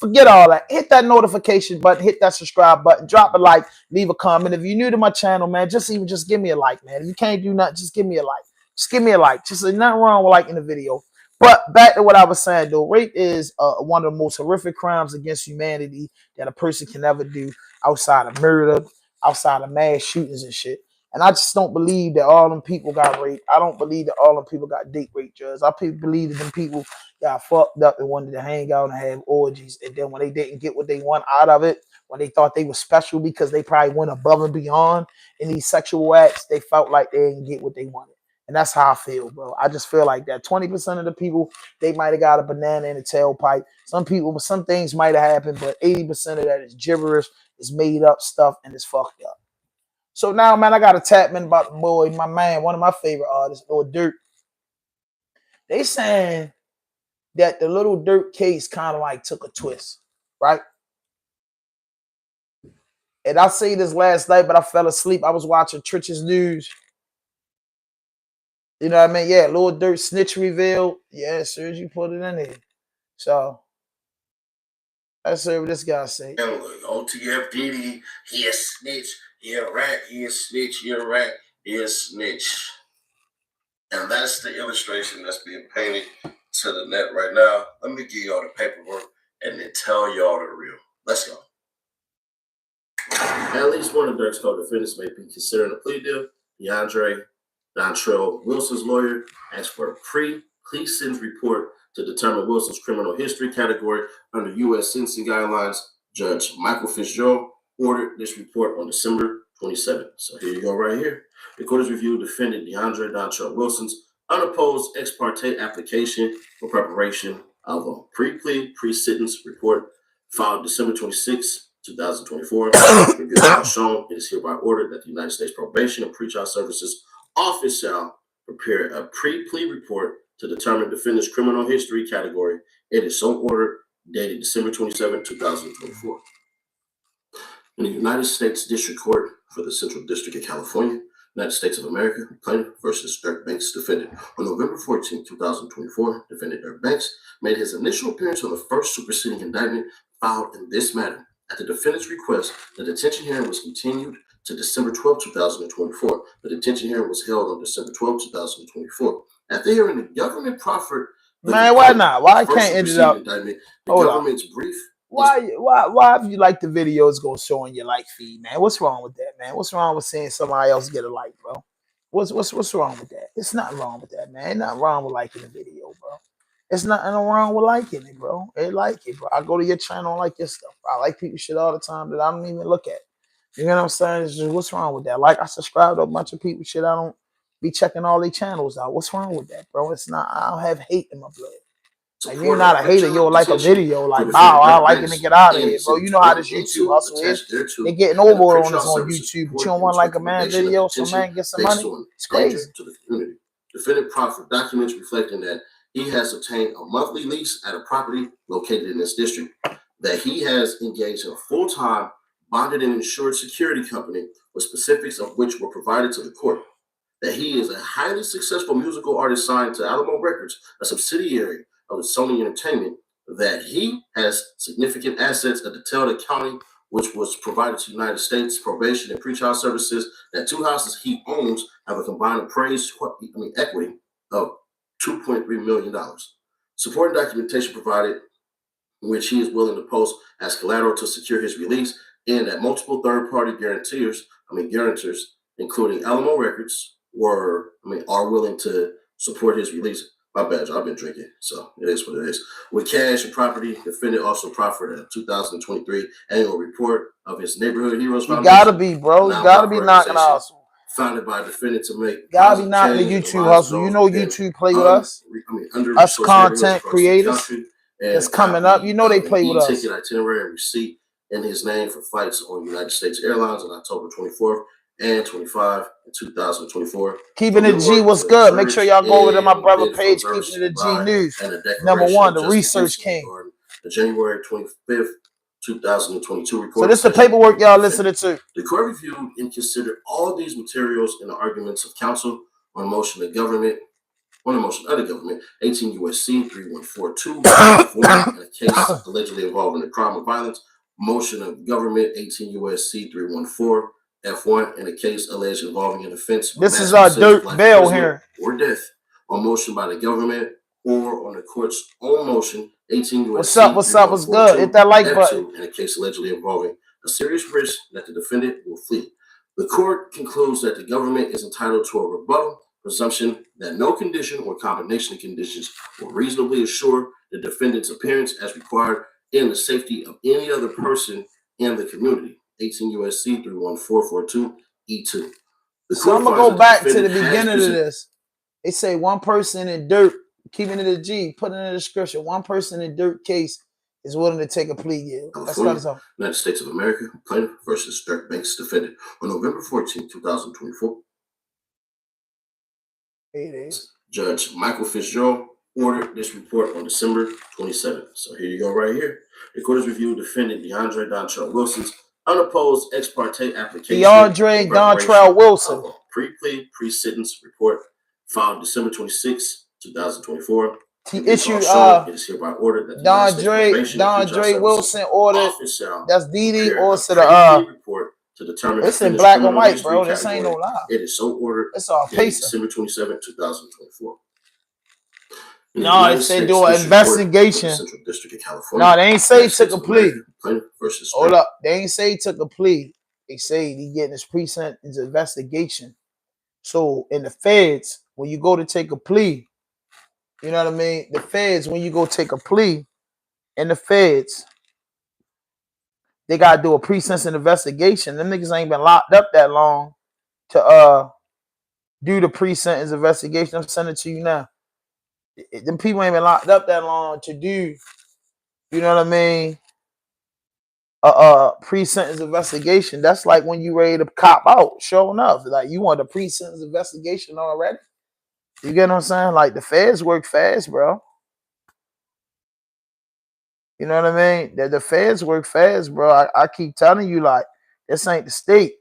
forget all that. Hit that notification button, hit that subscribe button, drop a like, leave a comment. If you're new to my channel, man, just give me a like, man. If you can't do nothing, just give me a like. Just give me a like. Just nothing wrong with liking the video. But back to what I was saying, though, rape is one of the most horrific crimes against humanity that a person can ever do outside of murder, outside of mass shootings and shit. And I just don't believe that all them people got raped. I don't believe that all them people got date rape, Judge. I believe that them people got fucked up and wanted to hang out and have orgies. And then when they didn't get what they want out of it, when they thought they were special because they probably went above and beyond in these sexual acts, they felt like they didn't get what they wanted. And that's how I feel, bro. I just feel like that 20% of the people, they might have got a banana in the tailpipe. Some people, some things might have happened, but 80% of that is gibberish, is made up stuff, and it's fucked up. So now, man, I got a tap in about the boy, my man, one of my favorite artists, Lil Durk. They saying that the Lil Durk case kind of like took a twist, right? And I say this last night, but I fell asleep. I was watching Trich's News. You know what I mean? Yeah, Lil Durk snitch revealed. Yeah, sir, you put it in there. So that's what this guy say. OTF Diddy, he a snitch, he a rat, he a snitch, he a rat, he a snitch. And that's the illustration that's being painted to the net right now. Let me give y'all the paperwork and then tell y'all the real. Let's go. At least one of Durk's co-defendants may be considering a plea deal. Dontrell Wilson's lawyer asked for a pre-plea sentence report to determine Wilson's criminal history category under U.S. sentencing guidelines. Judge Michael Fitzgerald ordered this report on December 27th. So here you go right here. The court has reviewed defendant Dontrell Wilson's unopposed ex parte application for preparation of a pre-plea pre-sentence report filed December 26, 2024. Review has shown it is hereby ordered that the United States Probation and Pretrial Services Office shall prepare a pre-plea report to determine defendant's criminal history category. It is so ordered, dated December 27, 2024. In the United States District Court for the Central District of California, United States of America, plaintiff versus Dirk Banks defendant. On November 14, 2024, defendant Dirk Banks made his initial appearance on the first superseding indictment filed in this matter. At the defendant's request, the detention hearing was continued to December 12, 2024. The detention hearing was held on December 12, 2024. At the hearing, the government proffered the Man, why not? Why I can't end it up? indictment, the Hold on. government's brief. Why if you like the video, it's gonna show on your like feed, man? What's wrong with that, man? What's wrong with seeing somebody else get a like, bro? What's wrong with that? It's nothing wrong with that, man. Ain't nothing wrong with liking the video, bro. It's nothing wrong with liking it, bro. They like it, bro. I go to your channel and like your stuff. I like people shit all the time that I don't even look at. You know what I'm saying? It's just, what's wrong with that? Like, I subscribe to a bunch of people shit. I don't be checking all their channels out. What's wrong with that, bro? It's not. I don't have hate in my blood. Like, you're not a hater, you'll like a video. Like, wow, I like it and get out of here, bro. You know how this YouTube hustle is. They're getting over on us on YouTube, but you don't want like a man video so man get some money? It's crazy. To the community. Defendant proffered documents reflecting that he has obtained a monthly lease at a property located in this district, that he has engaged in a full-time bonded and insured security company with specifics of which were provided to the court, that he is a highly successful musical artist signed to Alamo Records, a subsidiary of the Sony Entertainment, that he has significant assets at DeTelda County, which was provided to United States Probation and Pretrial Services, that 2 houses he owns have a combined appraised equity of $2.3 million. Supporting documentation provided, which he is willing to post as collateral to secure his release, and that multiple third-party guarantors, including Alamo Records, are willing to support his release. My bad, I've been drinking, so it is what it is. With cash and property, defendant also proffered a 2023 annual report of his Neighborhood Heroes You Foundation. gotta be, bro. You gotta be knocking out. Founded by a defendant to make. Gotta be knocking the YouTube hustle. You know YouTube play with us. Us content creators that's coming up. You know they play with us. Ticket itinerary and receipt in his name for flights on United States Airlines on October 24th and 25 in 2024. Keeping it G, what's good? Make sure y'all go over to my brother page, Keeping It G News. #1, the Research King. The January 25th, 2022 report. So this is the paperwork y'all listening to. The court reviewed and considered all these materials in the arguments of counsel on a motion of the government, 18 U.S.C. 3142, in a case allegedly involving a crime of violence. Motion of government, 18 U.S.C. 314 F1, in a case alleged involving an offense. This is our dirt bail here. Or death, on motion by the government or on the court's own motion, 18 U.S.C. What's up? What's good? Hit that like button. In a case allegedly involving a serious risk that the defendant will flee. The court concludes that the government is entitled to a rebuttal presumption that no condition or combination of conditions will reasonably assure the defendant's appearance as required in the safety of any other person in the community. 18 U.S.C. 31442 E2. So I'm gonna go back to the beginning of this. They say one person in dirt, keeping it a G, put it in the description. One person in dirt case is willing to take a plea deal. That's what it's on. United States of America, plaintiff versus Dirk Banks, defendant on November 14, 2024. It is. Judge Michael Fitzgerald ordered this report on December 27th. So here you go right here. The court has reviewed defendant DeAndre Dontrell Wilson's unopposed ex parte application. DeAndre Dontrell Wilson. Pre-plea, pre-sentence report filed December 26, 2024. He issued it is hereby ordered that DeAndre Wilson ordered. That's Diddy or to the report to determine. It's in black and white, bro. This ain't no lie. It is so ordered. It's all pacer. December 27, 2024. No, they say do an investigation. Central District of California. No, they ain't say he took a plea. Versus Hold up. They ain't say he took a plea. They say he getting his pre-sentence investigation. So in the feds, when you go to take a plea, you know what I mean? The feds, when you go take a plea, in the feds, they gotta do a pre-sentence investigation. Them niggas ain't been locked up that long to do the pre-sentence investigation. I'm sending it to you now. Them people ain't been locked up that long to do, you know what I mean? Pre-sentence investigation. That's like when you ready to cop out. Sure enough, like you want a pre-sentence investigation already. You get what I'm saying? Like the feds work fast, bro. You know what I mean? The feds work fast, bro. I keep telling you, like, this ain't the state.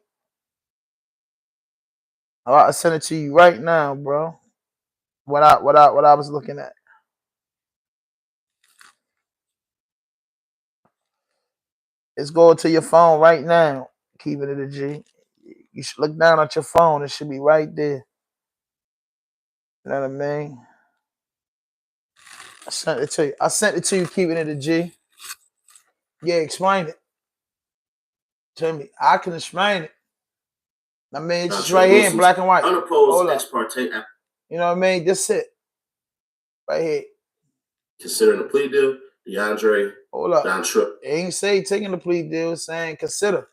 I send it to you right now, bro. What I was looking at. It's going to your phone right now. Keeping it a G. You should look down at your phone. It should be right there. You know what I mean? I sent it to you. I sent it to you, keeping it a G. Yeah, explain it to me. I can explain it. I mean, it's just right here in black and white. Unopposed ex parte. You know what I mean? This it. Right here. Considering the plea deal, DeAndre. Hold up. Dontrell. It ain't say taking the plea deal, saying consider.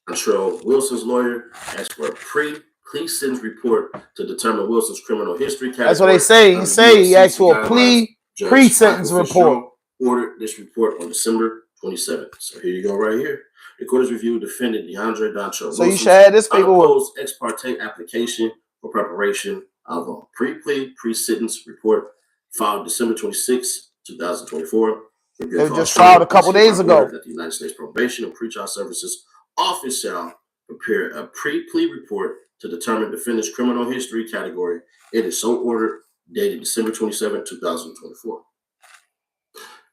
Dontrell Wilson's lawyer asked for a plea sentence report to determine Wilson's criminal history category. That's what they say. He say he asked for a plea pre-sentence report. Ordered this report on December 27th. So here you go, right here. The court has reviewed defendant DeAndre Dontrell So you should have this paperwork. Unopposed ex parte application for preparation of a pre-plea pre-sentence report filed December 26, 2024. It was just filed a couple days ago. That the United States Probation and Pretrial Services Office shall prepare a pre-plea report to determine defendant's criminal history category. It is so ordered, dated December 27, 2024.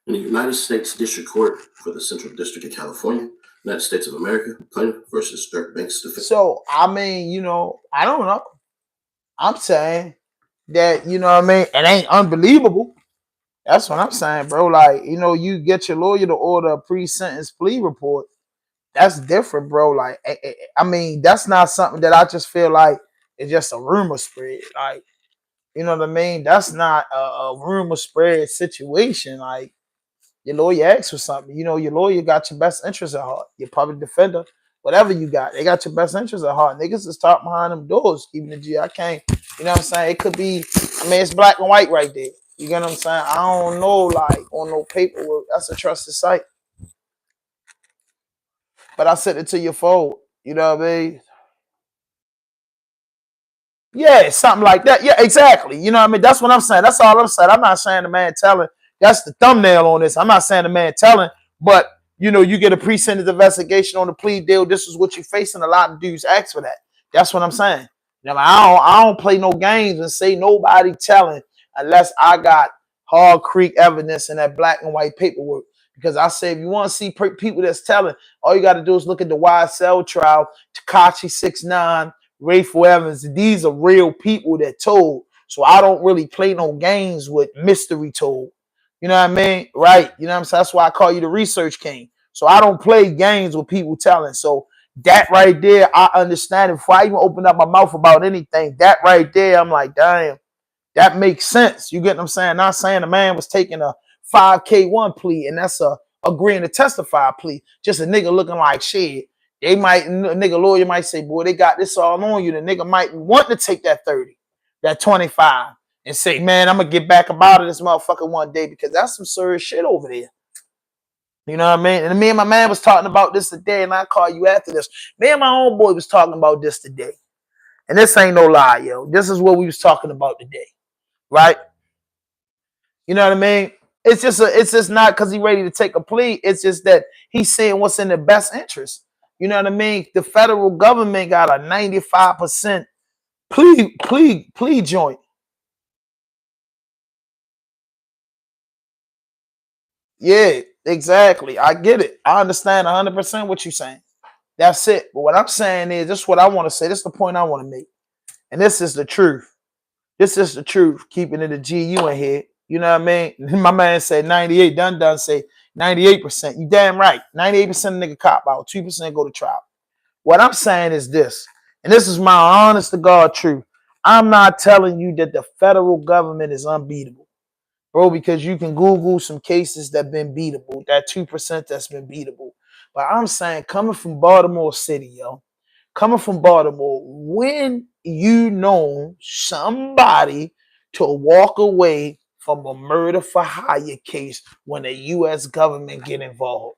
In the United States District Court for the Central District of California, United States of America, plaintiff versus Dirk Banks defendant. So, I mean, you know, I don't know. I'm saying that, you know what I mean, it ain't unbelievable. That's what I'm saying, bro. Like, you know, you get your lawyer to order a pre-sentence plea report. That's different, bro. Like, I mean, that's not something that I just feel like it's just a rumor spread. Like, you know what I mean? That's not a rumor spread situation. Like, your lawyer asks for something. You know, your lawyer got your best interest at heart. Your public defender, whatever you got, they got your best interest at heart. Niggas is talking behind them doors, keeping the G. I can't, you know what I'm saying? It could be, I mean, it's black and white right there. You get what I'm saying? I don't know, like, on no paperwork. That's a trusted site. But I sent it to your phone. You know what I mean? Yeah, something like that. Yeah, exactly. You know what I mean? That's what I'm saying. That's all I'm saying. I'm not saying the man telling. That's the thumbnail on this. I'm not saying the man telling, but, you know, you get a pre-sentence investigation on the plea deal. This is what you're facing. A lot of dudes ask for that. That's what I'm saying. You know, I don't play no games and say nobody telling unless I got hard creek evidence in that black and white paperwork. Because I say, if you want to see people that's telling, all you got to do is look at the YSL trial, Tekashi 6ix9ine, Rayful Evans. These are real people that told. So I don't really play no games with mystery told. You know what I mean? Right. You know what I'm saying? That's why I call you the research king. So I don't play games with people telling. So that right there, I understand it. Before I even open up my mouth about anything, that right there, I'm like, damn, that makes sense. You get what I'm saying? Not saying the man was taking a 5K1 plea and that's a agreeing to testify plea. Just a nigga looking like shit. They might, nigga lawyer might say, boy, they got this all on you. The nigga might want to take that 30, that 25. And say, man, I'm going to get back about it this motherfucker one day because that's some serious shit over there. You know what I mean? And me and my man was talking about this today, and I'll call you after this. Me and my own boy was talking about this today. And this ain't no lie, yo. This is what we was talking about today. Right? You know what I mean? It's just not because he's ready to take a plea. It's just that he's saying what's in the best interest. You know what I mean? The federal government got a 95% plea joint. Yeah, exactly. I get it. I understand 100% what you're saying. That's it. But what I'm saying is, this is what I want to say. This is the point I want to make. And this is the truth. This is the truth. Keeping it a G, you in here. You know what I mean? My man said 98. Dun say 98%. You damn right. 98% of nigga cop out. 2% go to trial. What I'm saying is this. And this is my honest to God truth. I'm not telling you that the federal government is unbeatable. Bro, because you can Google some cases that been beatable, that 2% that's been beatable. But I'm saying, coming from Baltimore City, yo, coming from Baltimore, when you know somebody to walk away from a murder for hire case when the U.S. government get involved.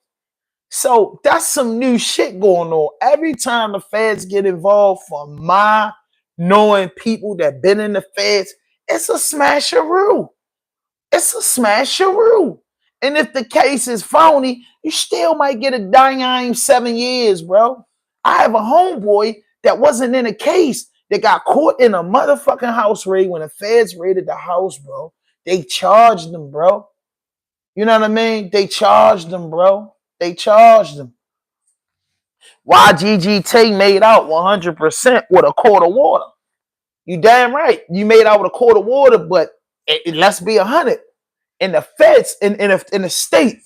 So that's some new shit going on. Every time the feds get involved, from my knowing people that been in the feds, it's a smasheroo. It's a smasheroo. And if the case is phony, you still might get a dime 7 years, bro. I have a homeboy that wasn't in a case that got caught in a motherfucking house raid when the feds raided the house, bro. They charged them, bro. You know what I mean? They charged them, bro. They charged him. YGGT made out 100% with a quart of water. You damn right. You made out with a quart of water, but let's be 100. In the feds, in the state,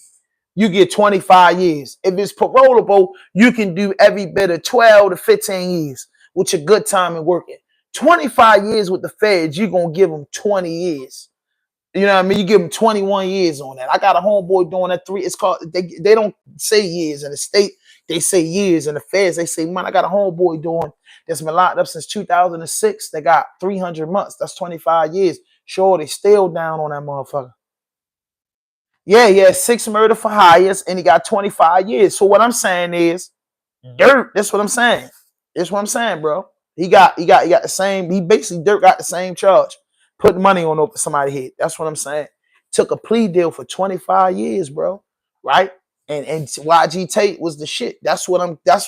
you get 25 years. If it's parolable, you can do every bit of 12 to 15 years, with your good time and working. 25 years with the feds, you're going to give them 20 years. You know what I mean? You give them 21 years on that. I got a homeboy doing that 3. It's called, they don't say years in the state. They say years in the feds. They say, man, I got a homeboy doing that's been locked up since 2006. They got 300 months. That's 25 years. Sure, they still down on that motherfucker. Yeah, 6 murder for hires, and he got 25 years. So what I'm saying is, Dirt. That's what I'm saying. That's what I'm saying, bro. He got the same. He basically Dirt got the same charge. Put money on over somebody's head. That's what I'm saying. Took a plea deal for 25 years, bro. Right? And YG Tate was the shit. That's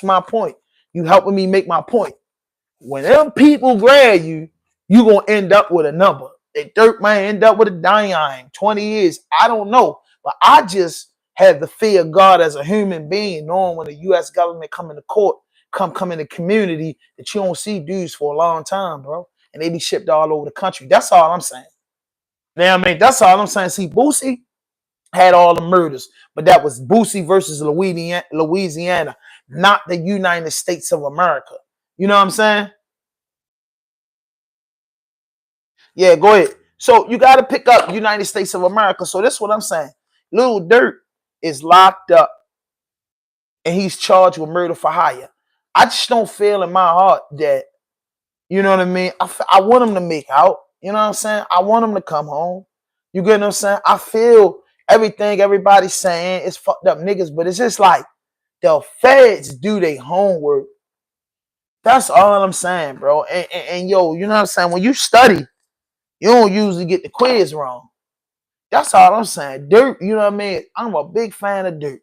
my point. You helping me make my point. When them people grab you, you gonna end up with a number. That Dirt might end up with a dying 20 years. I don't know. But I just have the fear of God as a human being, knowing when the U.S. government come into court, come in the community, that you don't see dudes for a long time, bro. And they be shipped all over the country. That's all I'm saying. Now, I mean, that's all I'm saying. See, Boosie had all the murders, but that was Boosie versus Louisiana, not the United States of America. You know what I'm saying? Yeah, go ahead. So you got to pick up United States of America. So that's what I'm saying. Lil Durk is locked up and he's charged with murder for hire. I just don't feel in my heart that, you know what I mean? I want him to make out. You know what I'm saying? I want him to come home. You get what I'm saying? I feel everything everybody's saying is fucked up niggas, but it's just like the feds do their homework. That's all I'm saying, bro. And yo, you know what I'm saying? When you study, you don't usually get the quiz wrong. That's all I'm saying. Dirt, you know what I mean? I'm a big fan of Dirt.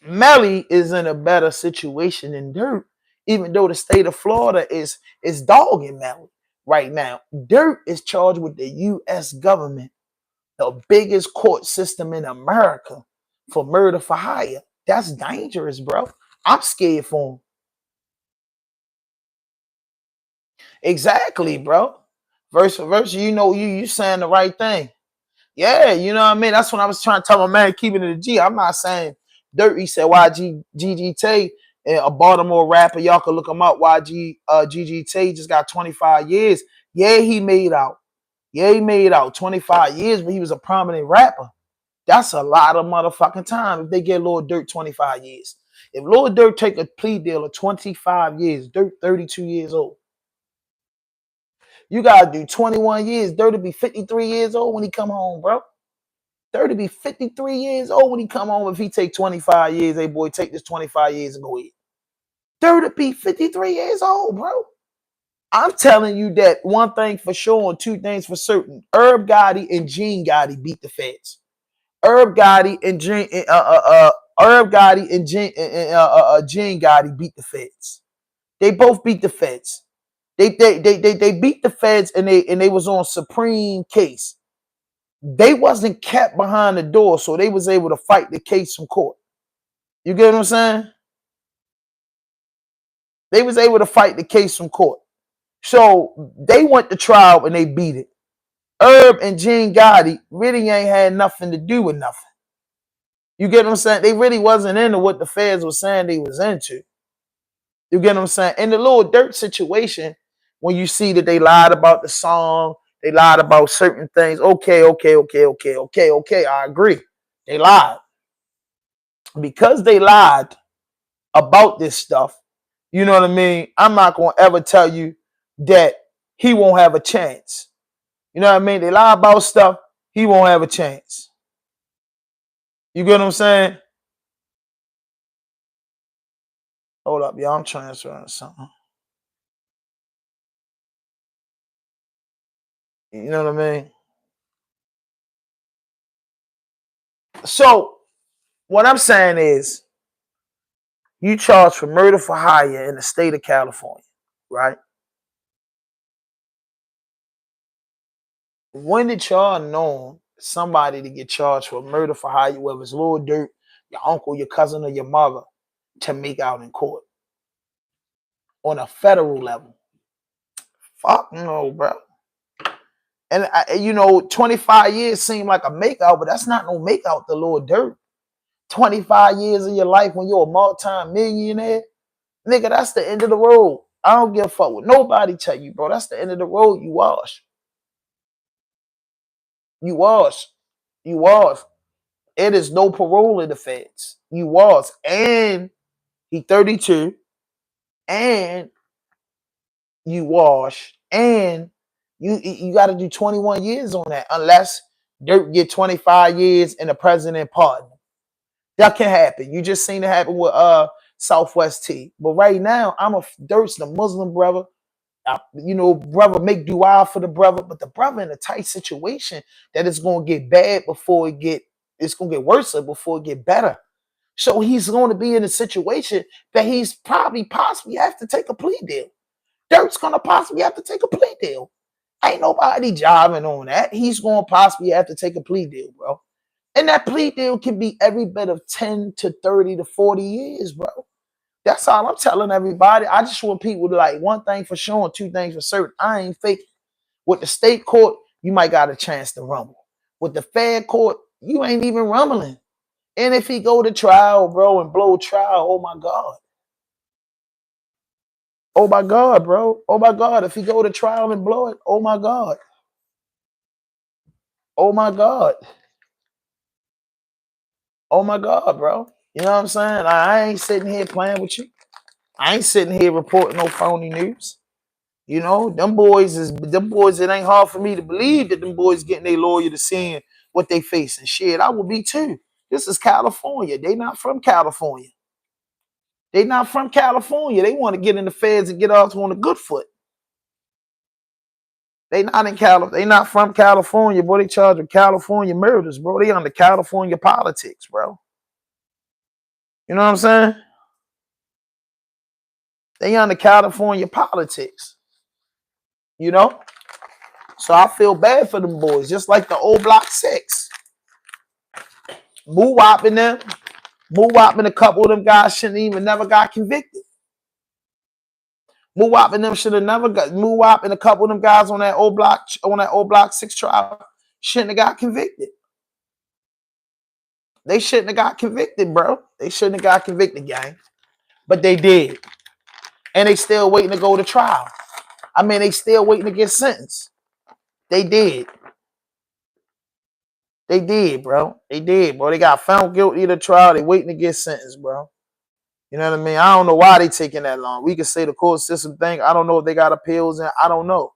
Melly is in a better situation than Dirt, even though the state of Florida is dogging Melly right now. Dirt is charged with the U.S. government, the biggest court system in America, for murder for hire. That's dangerous, bro. I'm scared for him. Exactly, bro. Verse for verse, you know, you saying the right thing. Yeah, you know what I mean? That's what I was trying to tell my man, keeping it a G. I'm not saying Dirt. He said YGGT, a Baltimore rapper. Y'all can look him up. GGT just got 25 years. Yeah, he made out. Yeah, he made out 25 years, but he was a prominent rapper. That's a lot of motherfucking time if they get Lil Durk 25 years. If Lil Durk take a plea deal of 25 years, Durk 32 years old. You gotta do 21 years. Dirt will be 53 years old when he come home, bro. Dirt will be 53 years old when he come home. If he take 25 years, hey boy, take this 25 years and go ahead. Dirt will be 53 years old, bro. I'm telling you that one thing for sure and two things for certain. Herb Gotti and Gene Gotti beat the feds. Herb Gotti and Gene Gotti beat the feds. They both beat the feds. They beat the feds and they was on Supreme case. They wasn't kept behind the door, so they was able to fight the case from court. You get what I'm saying? They was able to fight the case from court. So they went to trial and they beat it. Herb and Gene Gotti really ain't had nothing to do with nothing. You get what I'm saying? They really wasn't into what the feds was saying they was into. You get what I'm saying? In the Lil Durk situation, when you see that they lied about the song, they lied about certain things. Okay. I agree. They lied. Because they lied about this stuff, you know what I mean? I'm not going to ever tell you that he won't have a chance. You know what I mean? They lie about stuff, he won't have a chance. You get what I'm saying? Hold up, y'all. I'm transferring something. You know what I mean? So, what I'm saying is, you charged for murder for hire in the state of California, right? When did y'all know somebody to get charged for murder for hire, whether it's Lil Durk, your uncle, your cousin, or your mother to make out in court on a federal level. Fuck no, bro. And 25 years seem like a makeout, but that's not no makeout to Lil Durk. 25 years of your life when you're a multi-millionaire, nigga, that's the end of the road. I don't give a fuck what nobody tell you, bro. That's the end of the road. You wash. You wash. You wash. It is no parole in the feds. You was. And he 32. And you wash. And you got to do 21 years on that unless Dirk get 25 years and the president pardon. That can happen. You just seen it happen with Southwest T. But right now, Dirk's the Muslim brother. Brother make dua for the brother, but the brother in a tight situation that it's gonna get bad before it's gonna get worse before it get better. So he's going to be in a situation that he's possibly have to take a plea deal. Dirk's gonna possibly have to take a plea deal. Ain't nobody jiving on that. He's gonna possibly have to take a plea deal, bro. And that plea deal can be every bit of 10 to 30 to 40 years, bro. That's all I'm telling everybody. I just want people to like one thing for sure and two things for certain. I ain't faking. With the state court, you might got a chance to rumble. With the fed court, you ain't even rumbling. And if he go to trial, bro, and blow trial, oh my God. Oh my God, bro. Oh my God. If he go to trial and blow it, oh my God. Oh my God. Oh my God, bro. You know what I'm saying? I ain't sitting here playing with you. I ain't sitting here reporting no phony news. Them boys, it ain't hard for me to believe that them boys getting their lawyer to seeing what they facing. Shit, I would be too. This is California. They not from California. They not from California. They want to get in the feds and get off on a good foot. They not in California. They not from California, bro. They charge with California murders, bro. They under California politics, bro. You know what I'm saying? They under California politics. So I feel bad for them boys, just like the old Block 6. Moo-wop in them. Moo-wop and a couple of them guys shouldn't even never got convicted. Moo-wop and them should have never got Moo-wop and a couple of them guys on that old Block 6 trial shouldn't have got convicted. They shouldn't have got convicted, bro. They shouldn't have got convicted, gang. But they did. And they still waiting to go to trial. I mean, they still waiting to get sentenced. They did. They did, bro. They did, bro. They got found guilty of the trial. They waiting to get sentenced, bro. You know what I mean? I don't know why they taking that long. We can say the court system thing. I don't know if they got appeals in. I don't know.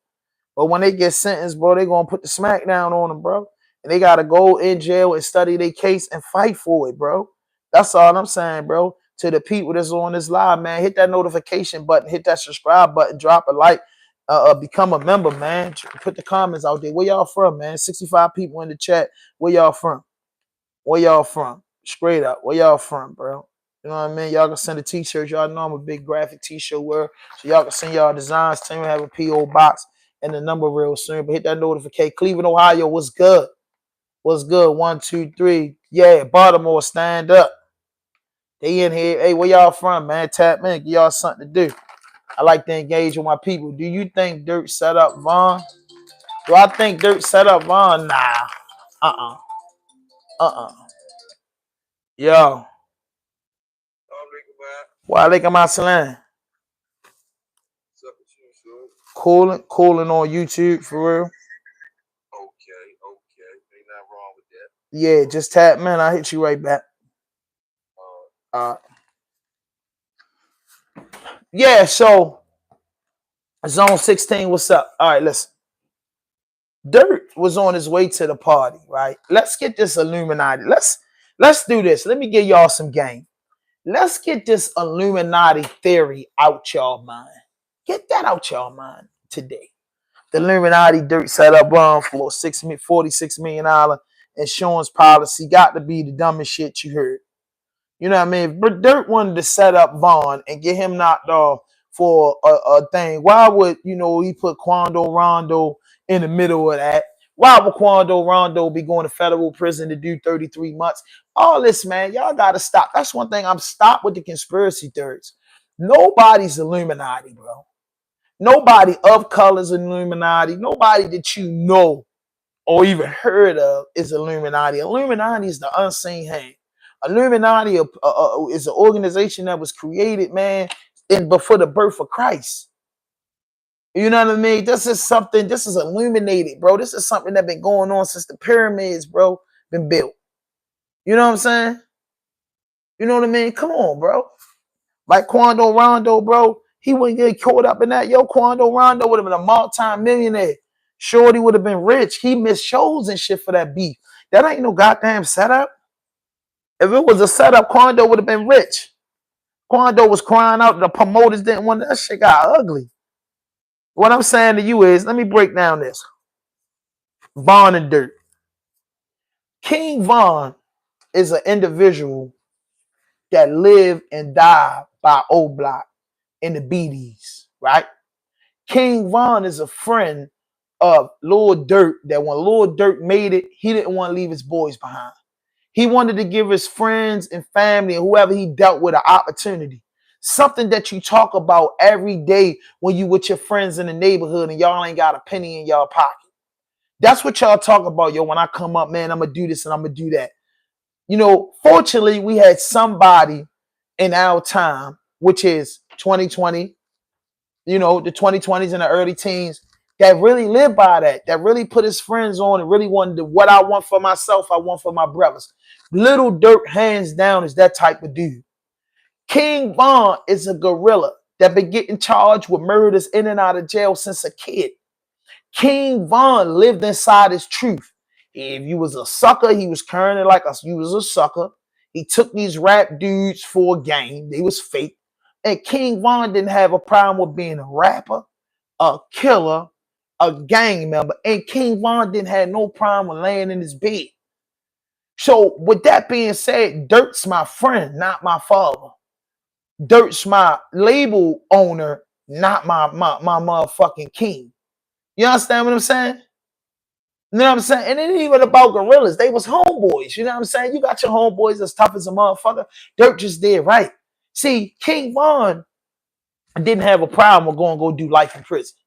But when they get sentenced, bro, they going to put the smack down on them, bro. And they got to go in jail and study their case and fight for it, bro. That's all I'm saying, bro. To the people that's on this live, man, hit that notification button, hit that subscribe button, drop a like, become a member, man. Put the comments out there. Where y'all from, man? 65 people in the chat. Where y'all from? Where y'all from? Straight up. Where y'all from, bro? You know what I mean? Y'all can send a t-shirt. Y'all know I'm a big graphic t-shirt wearer. So y'all can send y'all designs. Tell me have a P.O. box and the number real soon. But hit that notification. Cleveland, Ohio, what's good? What's good? 1, 2, 3. Yeah, Baltimore, stand up. They in here. Hey, where y'all from, man? Tap in. Give y'all something to do. I like to engage with my people. Do you think Dirk set up Vaughn? Do I think Dirk set up Vaughn? Nah. Yo. Walaikum assalam. Cooling on YouTube for real. Okay. Ain't nothing wrong with that. Yeah, just tap man. I'll hit you right back. Yeah, so Zone 16, what's up? All right, listen. Dirk was on his way to the party, right? Let's get this Illuminati. Let's do this. Let me give y'all some game. Let's get this Illuminati theory out y'all mind. Get that out y'all mind today. The Illuminati Dirk set up for $46 million insurance policy. Got to be the dumbest shit you heard. You know what I mean? But Dirk wanted to set up Vaughn and get him knocked off for a thing. Why would, he put Quando Rondo in the middle of that? Why would Quando Rondo be going to federal prison to do 33 months? All this, man, y'all got to stop. That's one thing. I'm stopped with the conspiracy theories. Nobody's Illuminati, bro. Nobody of color's Illuminati. Nobody that you know or even heard of is Illuminati. Illuminati is the unseen hand. Illuminati is an organization that was created, man, before the birth of Christ. You know what I mean? This is illuminated, bro. This is something that been going on since the pyramids, bro, been built. You know what I'm saying? You know what I mean? Come on, bro. Like Quando Rondo, bro, he wouldn't get caught up in that. Yo, Quando Rondo would have been a multi-millionaire. Shorty would have been rich. He missed shows and shit for that beef. That ain't no goddamn setup. If it was a setup, Quando would have been rich. Quando was crying out. The promoters didn't want that shit got ugly. What I'm saying to you is, let me break down this. Von and Dirt. King Von is an individual that lived and died by O Block in the BDs, right? King Von is a friend of Lil Durk that when Lil Durk made it, he didn't want to leave his boys behind. He wanted to give his friends and family and whoever he dealt with an opportunity. Something that you talk about every day when you with your friends in the neighborhood and y'all ain't got a penny in y'all pocket. That's what y'all talk about, yo. When I come up, man, I'm going to do this and I'm going to do that. You know, fortunately, we had somebody in our time, which is 2020, you know, the 2020s and the early teens, that really lived by that really put his friends on and really wanted to, what I want for myself, I want for my brothers. Lil Durk, hands down, is that type of dude. King Von is a gorilla that been getting charged with murders in and out of jail since a kid. King Von lived inside his truth. If you was a sucker, he was carrying it like you was a sucker. He took these rap dudes for a game. They was fake. And King Von didn't have a problem with being a rapper, a killer, a gang member. And King Von didn't have no problem with laying in his bed. So with that being said, Dirk's my friend, not my father. Dirk's my label owner, not my motherfucking king. You understand what I'm saying? You know what I'm saying? And it ain't even about gorillas. They was homeboys. You know what I'm saying? You got your homeboys as tough as a motherfucker. Dirk just did right. See, King Von didn't have a problem with going to go do life in prison.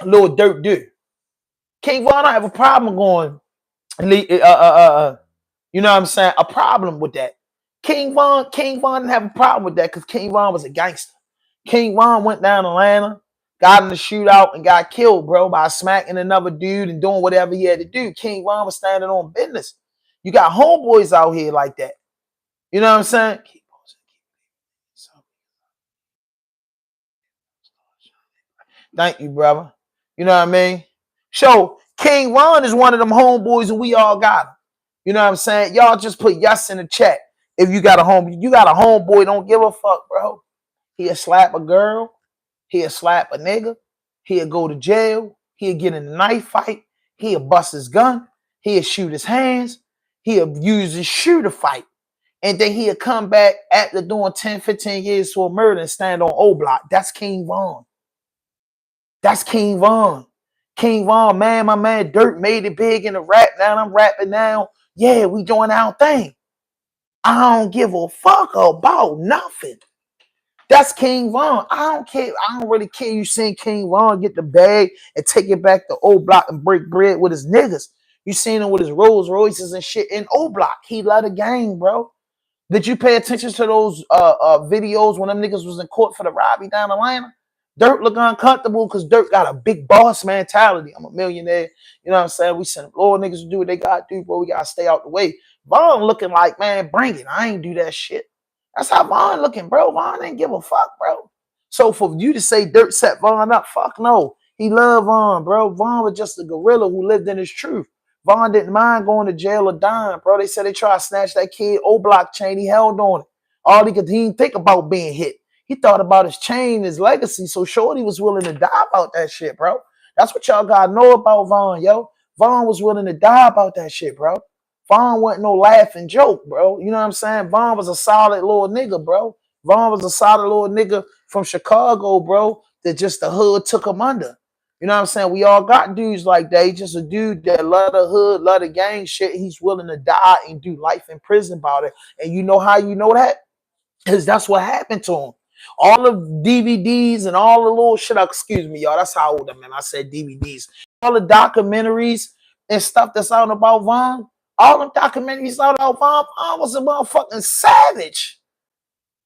Lil Durk do. King Von don't have a problem going, you know what I'm saying? A problem with that. King Von didn't have a problem with that because King Von was a gangster. King Von went down to Atlanta, got in the shootout, and got killed, bro, by smacking another dude and doing whatever he had to do. King Von was standing on business. You got homeboys out here like that. You know what I'm saying? Thank you, brother. You know what I mean? So King Von is one of them homeboys, and we all got him. You know what I'm saying? Y'all just put yes in the chat if you got a home. You got a homeboy, don't give a fuck, bro. He'll slap a girl. He'll slap a nigga. He'll go to jail. He'll get in a knife fight. He'll bust his gun. He'll shoot his hands. He'll use his shoe to fight. And then he'll come back after doing 10, 15 years for a murder and stand on O Block. That's King Von. That's King Von. King Von, man, my man Dirt made it big in the rap. Now I'm rapping now. Yeah, we doing our thing. I don't give a fuck about nothing. That's King Von. I don't care. I don't really care you seeing King Von get the bag and take it back to O Block and break bread with his niggas. You seen him with his Rolls Royces and shit in O Block. He love the gang, bro. Did you pay attention to those videos when them niggas was in court for the robbery down Atlanta? Dirt look uncomfortable because Dirt got a big boss mentality. I'm a millionaire. You know what I'm saying? We send little niggas to do what they got to do, bro. We got to stay out the way. Von looking like, man, bring it. I ain't do that shit. That's how Von looking, bro. Von ain't give a fuck, bro. So for you to say Dirt set Von up, fuck no. He loved Von, bro. Von was just a gorilla who lived in his truth. Von didn't mind going to jail or dying, bro. They said they tried to snatch that kid O Block chain. He held on it. He didn't think about being hit. He thought about his chain, his legacy. So Shorty was willing to die about that shit, bro. That's what y'all gotta know about Von, yo. Von was willing to die about that shit, bro. Von wasn't no laughing joke, bro. You know what I'm saying? Von was a solid little nigga, bro. Von was a solid little nigga from Chicago, bro, that just the hood took him under. You know what I'm saying? We all got dudes like that. He's just a dude that love the hood, love the gang shit. He's willing to die and do life in prison about it. And you know how you know that? Because that's what happened to him. All the DVDs and all the little shit. Excuse me, y'all. That's how old I am. I said DVDs. All the documentaries and stuff that's out about Von. All them documentaries out about Von. Von was a motherfucking savage.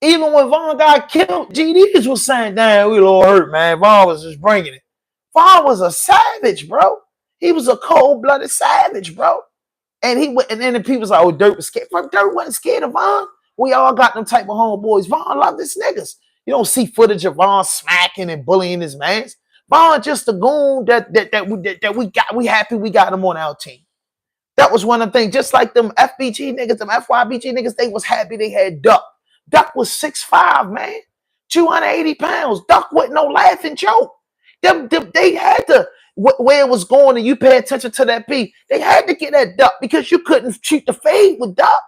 Even when Von got killed, GDs was saying, damn, we a little hurt, man. Von was just bringing it. Von was a savage, bro. He was a cold-blooded savage, bro. And he went, and then the people was like, oh, Dirt was scared. But Dirt wasn't scared of Von. We all got them type of homeboys. Von loved his niggas. You don't see footage of Von smacking and bullying his mans. Von just a goon that we got. We happy we got him on our team. That was one of the things. Just like them FBG niggas, them FYBG niggas, they was happy they had Duck. Duck was 6'5", man. 280 pounds. Duck wasn't no laughing joke. They had to, where it was going, and you pay attention to that P, they had to get that Duck because you couldn't shoot the fade with Duck.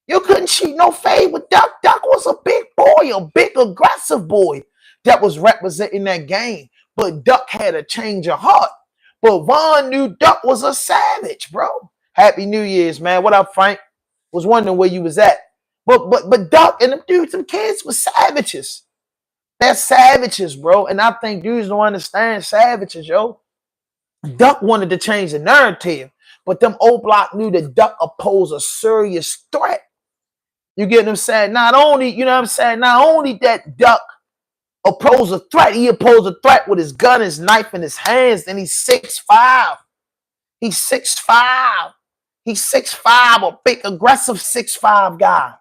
You couldn't shoot no fade with Duck. Duck was a big boy, a big aggressive boy that was representing that game. But Duck had a change of heart. But Von knew Duck was a savage, bro. Happy New Year's, man. What up, Frank? Was wondering where you was at. But Duck and them dudes, them kids were savages. They're savages, bro. And I think dudes don't understand savages, yo. Duck wanted to change the narrative, but them old block knew that Duck opposed a serious threat. You get what I'm saying? Not only, you know what I'm saying? Not only that Duck opposed a threat, he opposed a threat with his gun, his knife in his hands, and he's 6'5". He's 6'5". He's 6'5", a big, aggressive 6'5" guy.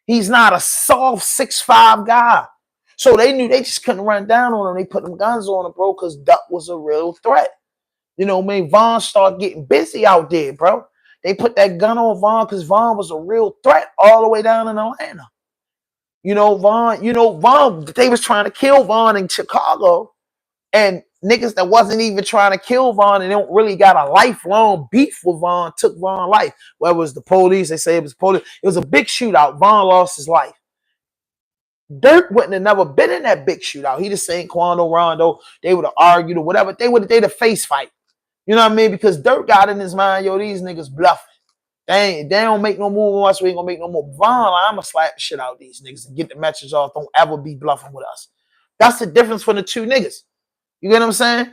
He's not a soft 6'5" guy. So they knew they just couldn't run down on him. They put them guns on him, bro, because Duck was a real threat. You know what I mean? Von started getting busy out there, bro. They put that gun on Von because Von was a real threat all the way down in Atlanta. Von, they was trying to kill Von in Chicago. And niggas that wasn't even trying to kill Von and don't really got a lifelong beef with Von took Von's life. Whether it was the police, they say it was police. It was a big shootout. Von lost his life. Dirt wouldn't have never been in that big shootout. He just saying Quando Rondo, they would have argued or whatever. They'd have face fight. You know what I mean? Because Dirt got in his mind, yo, these niggas bluffing. They don't make no move on us. We ain't gonna make no more. Von, I'm gonna slap the shit out of these niggas and get the message off. Don't ever be bluffing with us. That's the difference for the two niggas. You get what I'm saying?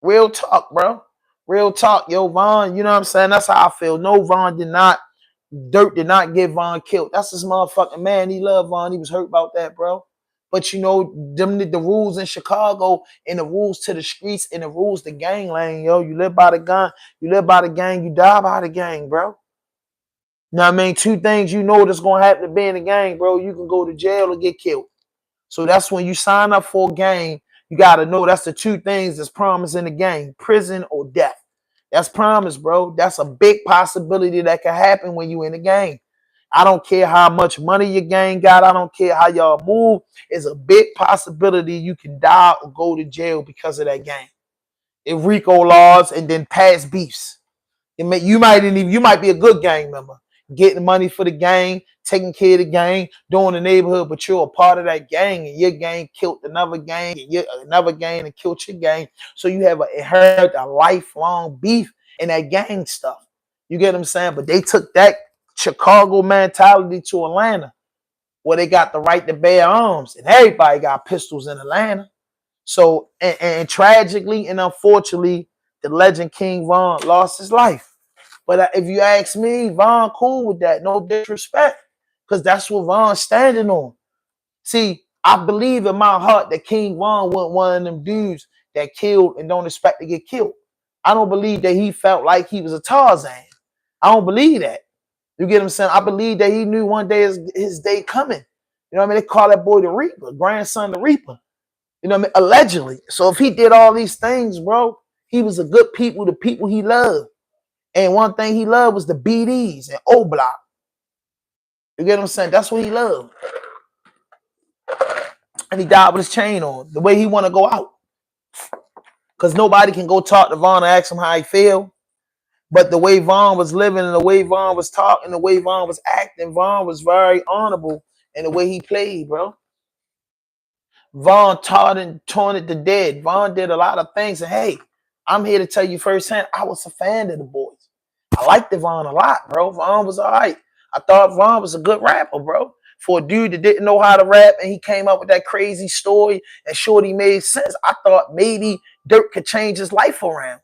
Real talk, bro. Real talk, yo, Von. You know what I'm saying? That's how I feel. No, Dirt did not get Von killed. That's his motherfucking man. He loved Von. He was hurt about that, bro. But you know, the rules in Chicago and the rules to the streets and the rules to gangland, yo. You live by the gun, you live by the gang, you die by the gang, bro. You know what I mean? Two things you know that's gonna happen to be in the gang, bro. You can go to jail or get killed. So that's when you sign up for a gang, you gotta know that's the two things that's promised in the gang: prison or death. That's promised, bro. That's a big possibility that can happen when you in the gang. I don't care how much money your gang got. I don't care how y'all move. It's a big possibility you can die or go to jail because of that gang. If RICO laws and then past beefs. You might be a good gang member, getting money for the gang, taking care of the gang, doing the neighborhood, but you're a part of that gang, and your gang killed another gang, and another gang and killed your gang. So you have inherited a lifelong beef in that gang stuff. You get what I'm saying? But they took that Chicago mentality to Atlanta, where they got the right to bear arms, and everybody got pistols in Atlanta. So, and tragically and unfortunately, the legend King Von lost his life. But if you ask me, Von cool with that, no disrespect, because that's what Von's standing on. See, I believe in my heart that King Von wasn't one of them dudes that killed and don't expect to get killed. I don't believe that he felt like he was a Tarzan. I don't believe that. You get what I'm saying? I believe that he knew one day his day coming. You know what I mean? They call that boy the Reaper, grandson the Reaper. You know what I mean? Allegedly. So if he did all these things, bro, he was a good people, the people he loved. And one thing he loved was the BDs and O Block. You get what I'm saying? That's what he loved. And he died with his chain on, the way he want to go out. Because nobody can go talk to Von and ask him how he feel. But the way Von was living and the way Von was talking, the way Von was acting, Von was very honorable in the way he played, bro. Vaughn taunted the dead. Vaughn did a lot of things. And hey, I'm here to tell you firsthand, I was a fan of the boys. I liked Vaughn a lot, bro. Vaughn was all right. I thought Vaughn was a good rapper, bro. For a dude that didn't know how to rap and he came up with that crazy story and Shorty made sense, I thought maybe Dirk could change his life around.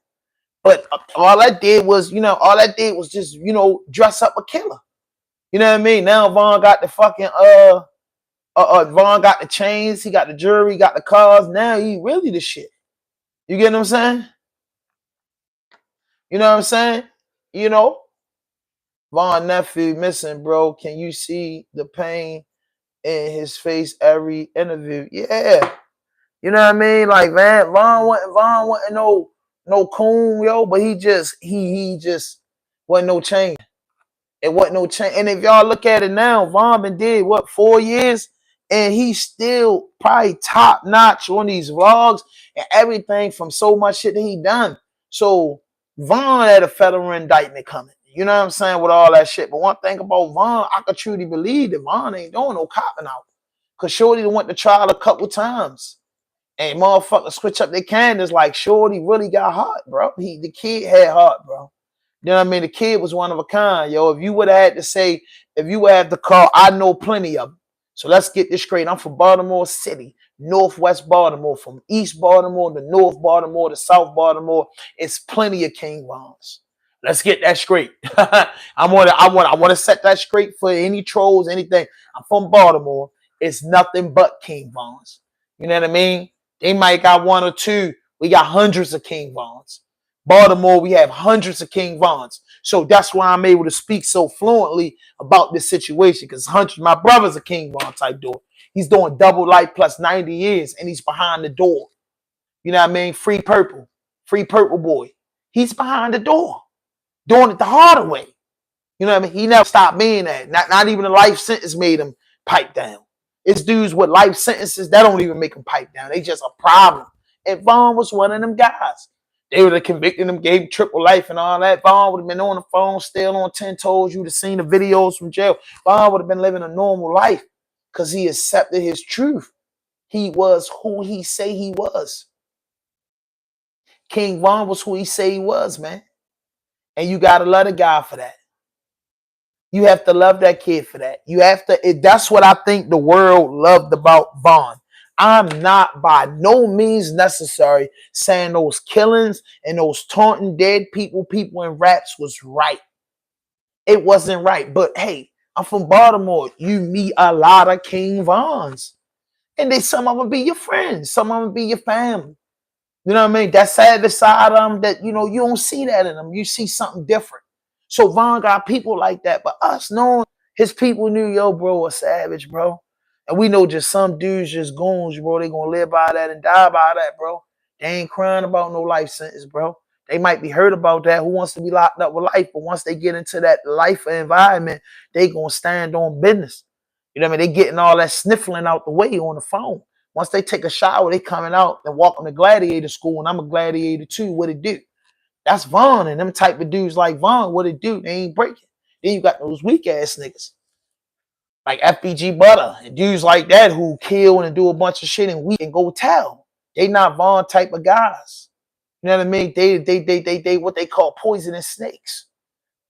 But all that did was, all that did was just, dress up a killer. You know what I mean? Now Vaughn got the fucking Vaughn got the chains, he got the jewelry, he got the cars. Now he really the shit. You get what I'm saying? You know what I'm saying? Vaughn nephew missing, bro. Can you see the pain in his face every interview? Yeah. You know what I mean? Like, man, Vaughn wasn't no coon, yo, but he just wasn't no change. It wasn't no change. And if y'all look at it now, Vaughn been did what, 4 years? And he's still probably top notch on these vlogs and everything from so much shit that he done. So Vaughn had a federal indictment coming. You know what I'm saying? With all that shit. But one thing about Vaughn, I could truly believe that Vaughn ain't doing no copping out. Cause Shorty went to trial a couple times. And motherfuckers switch up their candidates like Shorty really got heart, bro. The kid had heart, bro. You know what I mean? The kid was one of a kind, yo. If you would have had to say, if you would have to call, I know plenty of them. So let's get this straight. I'm from Baltimore City, Northwest Baltimore, from East Baltimore to North Baltimore to South Baltimore. It's plenty of King Vons. Let's get that straight. I want to set that straight for any trolls, anything. I'm from Baltimore. It's nothing but King Vons. You know what I mean? They might got one or two. We got hundreds of King Vons. Baltimore, we have hundreds of King Vons. So that's why I'm able to speak so fluently about this situation, because my brother's a King Von type dude. He's doing double life plus 90 years, and he's behind the door. You know what I mean? Free purple boy. He's behind the door, doing it the harder way. You know what I mean? He never stopped being that. Not even a life sentence made him pipe down. It's dudes with life sentences that don't even make him pipe down. They just a problem. And Vaughn was one of them guys. They would have convicted him, gave him triple life and all that. Vaughn would have been on the phone, still on 10 toes. You would have seen the videos from jail. Vaughn would have been living a normal life because he accepted his truth. He was who he say he was. King Vaughn was who he say he was, man. And you got to love the guy for that. You have to love that kid for that. You have to. That's what I think the world loved about Vaughn. I'm not by no means necessary saying those killings and those taunting dead people in raps was right. It wasn't right. But hey, I'm from Baltimore. You meet a lot of King Vons. And then some of them be your friends. Some of them be your family. You know what I mean? That's sad to side of them that, you don't see that in them. You see something different. So Vaughn got people like that. But us knowing his people knew, yo, bro, a savage, bro. And we know just some dudes just goons, bro. They gonna live by that and die by that, bro. They ain't crying about no life sentence, bro. They might be hurt about that. Who wants to be locked up with life? But once they get into that life environment, they gonna stand on business. You know what I mean? They getting all that sniffling out the way on the phone. Once they take a shower, they coming out and walking to gladiator school, and I'm a gladiator too. What it do? That's Vaughn and them type of dudes like Vaughn. What it do? They ain't breaking. Then you got those weak ass niggas like FBG Butter and dudes like that who kill and do a bunch of shit and we can go tell. They not Vaughn type of guys. You know what I mean? They what they call poisonous snakes.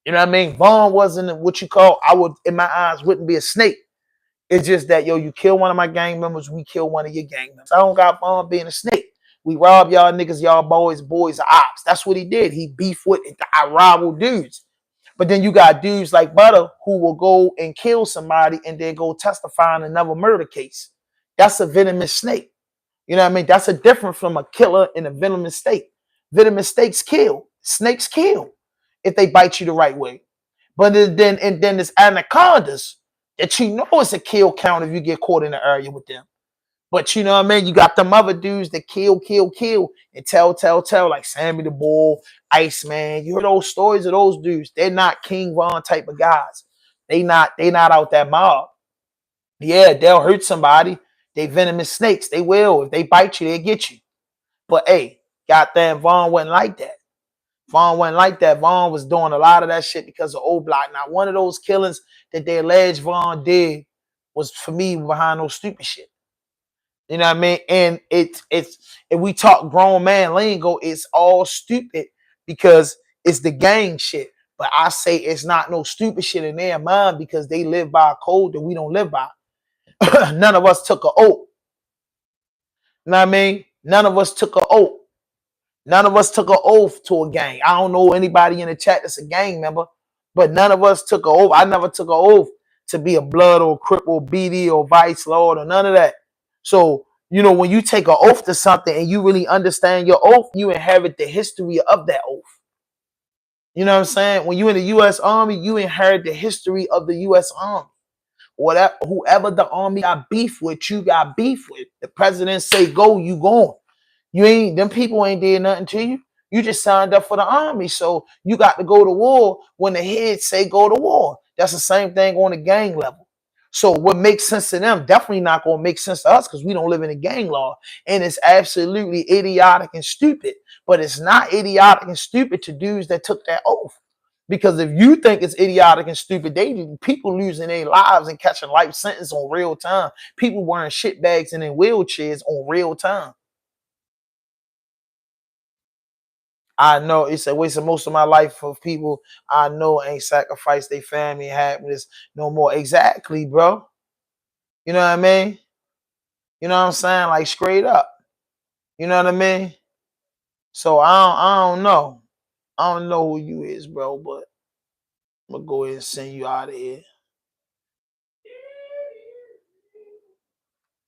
You know what I mean? Vaughn wasn't what you call, in my eyes, wouldn't be a snake. It's just that, yo, you kill one of my gang members, we kill one of your gang members. I don't got Vaughn being a snake. We rob y'all niggas, y'all boys are ops. That's what he did. He beef with rival dudes. But then you got dudes like Butter who will go and kill somebody and then go testify in another murder case. That's a venomous snake. You know what I mean? That's a different from a killer in a venomous state. Venomous snakes kill. Snakes kill if they bite you the right way. But then there's anacondas that you know is a kill count if you get caught in the area with them. But you know what I mean? You got them other dudes that kill, and tell, like Sammy the Bull, Iceman. You heard those stories of those dudes. They're not King Von type of guys. They not out that mob. Yeah, they'll hurt somebody. They venomous snakes. They will. If they bite you, they'll get you. But hey, goddamn, Vaughn wasn't like that. Vaughn wasn't like that. Vaughn was doing a lot of that shit because of old block. Now, one of those killings that they alleged Vaughn did was for me behind those stupid shit. You know what I mean? And it's if we talk grown man lingo, it's all stupid because it's the gang shit. But I say it's not no stupid shit in their mind because they live by a code that we don't live by. None of us took an oath. You know what I mean? None of us took an oath. None of us took an oath to a gang. I don't know anybody in the chat that's a gang member, but none of us took an oath. I never took an oath to be a blood or crip or BD or vice lord or none of that. So, you know, when you take an oath to something and you really understand your oath, you inherit the history of that oath. You know what I'm saying? When you in the U.S. Army, you inherit the history of the U.S. Army. Whatever, whoever the army got beef with, you got beef with. The president say go, you going. You ain't, them people ain't did nothing to you. You just signed up for the army. So you got to go to war when the heads say go to war. That's the same thing on the gang level. So what makes sense to them definitely not going to make sense to us because we don't live in a gang law. And it's absolutely idiotic and stupid. But it's not idiotic and stupid to dudes that took that oath. Because if you think it's idiotic and stupid, people losing their lives and catching life sentence on real time. People wearing shit bags and in wheelchairs on real time. I know it's a waste of most of my life for people I know ain't sacrificed their family and happiness no more. Exactly, bro. You know what I mean? You know what I'm saying? Like straight up. You know what I mean? So I don't know. I don't know who you is, bro, but I'm gonna go ahead and send you out of here.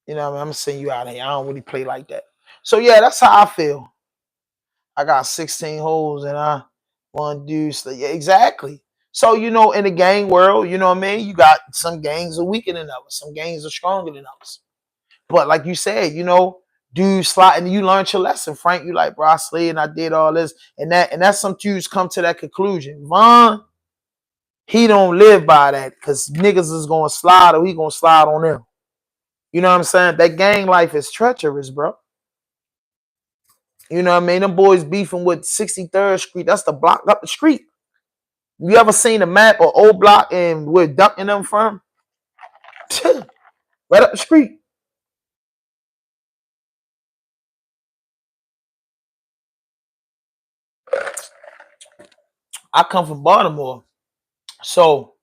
You know what I mean? I'm gonna send you out of here. I don't really play like that. So yeah, that's how I feel. I got 16 holes and I want to do yeah, exactly. So, you know, in the gang world, you know what I mean? You got some gangs are weaker than others. Some gangs are stronger than others. But like you said, you know, dudes slide and you learned your lesson, Frank. You like, bro, I slid and I did all this. And that's some dudes come to that conclusion. Vaughn, he don't live by that because niggas is gonna slide or he gonna slide on them. You know what I'm saying? That gang life is treacherous, bro. You know what I mean? Them boys beefing with 63rd Street. That's the block up the street. You ever seen a map of old block and where ducking them from? Right up the street. I come from Baltimore. So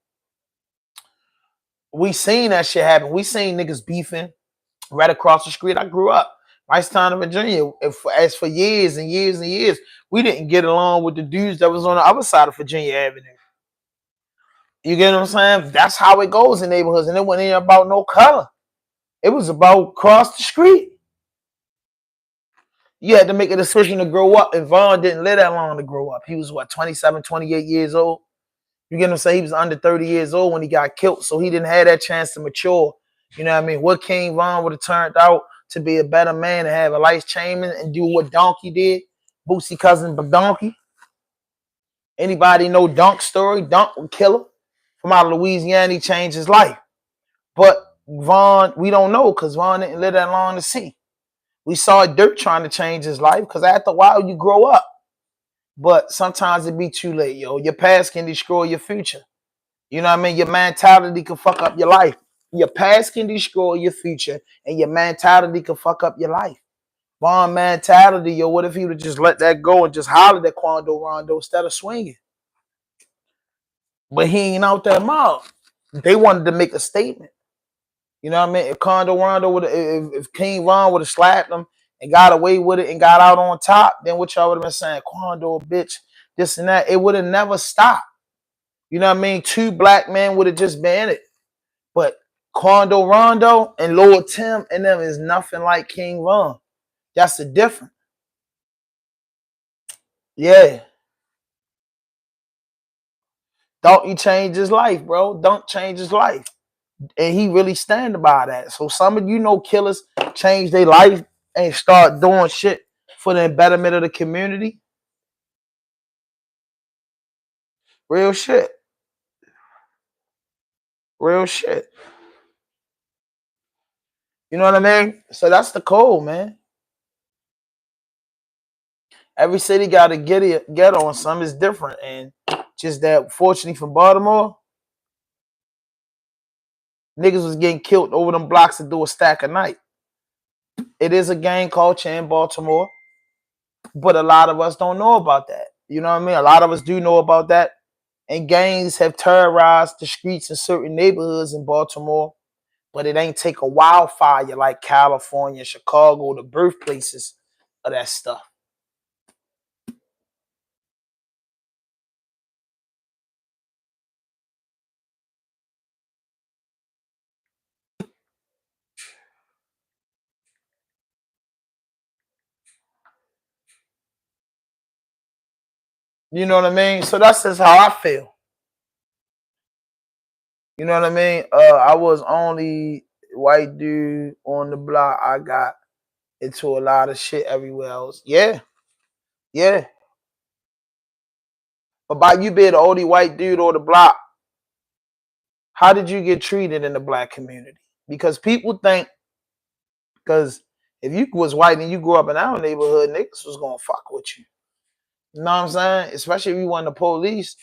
we seen that shit happen. We seen niggas beefing right across the street. I grew up. Town in Virginia. As for years and years and years, we didn't get along with the dudes that was on the other side of Virginia Avenue. You get what I'm saying? That's how it goes in neighborhoods. And it wasn't about no color. It was about cross the street. You had to make a decision to grow up. And Vaughn didn't live that long to grow up. He was, 27, 28 years old? You get what I'm saying? He was under 30 years old when he got killed. So he didn't have that chance to mature. You know what I mean? What King Von would have turned out to be a better man and have a life change and do what Donkey did. Boosie cousin but Donkey. Anybody know Dunk's story? Dunk would kill him. From out of Louisiana, he changed his life. But Vaughn, we don't know because Vaughn didn't live that long to see. We saw Dirk trying to change his life because after a while you grow up. But sometimes it be too late, yo. Your past can destroy your future. You know what I mean? Your mentality can fuck up your life. Your past can destroy your future, and your mentality can fuck up your life. Vaughn mentality, yo, what if he would just let that go and just hollered at Quando Rondo instead of swinging? But he ain't out that mob. They wanted to make a statement. You know what I mean? If Quando Rondo would, if King Von would have slapped him and got away with it and got out on top, then what y'all would have been saying? Quando, bitch, this and that. It would have never stopped. You know what I mean? Two black men would have just been it. But Quando Rondo and Lord Tim and them is nothing like King Von. That's the difference. Yeah. Don't you change his life, bro? Don't change his life. And he really stand by that. So some of you know killers change their life and start doing shit for the betterment of the community. Real shit. Real shit. You know what I mean? So that's the code, man. Every city got to get on some is different. And just that, fortunately for Baltimore, niggas was getting killed over them blocks to do a stack a night. It is a gang culture in Baltimore, but a lot of us don't know about that. You know what I mean? A lot of us do know about that. And gangs have terrorized the streets in certain neighborhoods in Baltimore, but it ain't take a wildfire like California, Chicago, the birthplaces of that stuff. You know what I mean? So that's just how I feel. You know what I mean? I was only white dude on the block. I got into a lot of shit everywhere else. Yeah, yeah. But by you being the only white dude on the block, how did you get treated in the black community? Because people think, because if you was white and you grew up in our neighborhood, niggas was gonna fuck with you. You know what I'm saying? Especially if you want the police.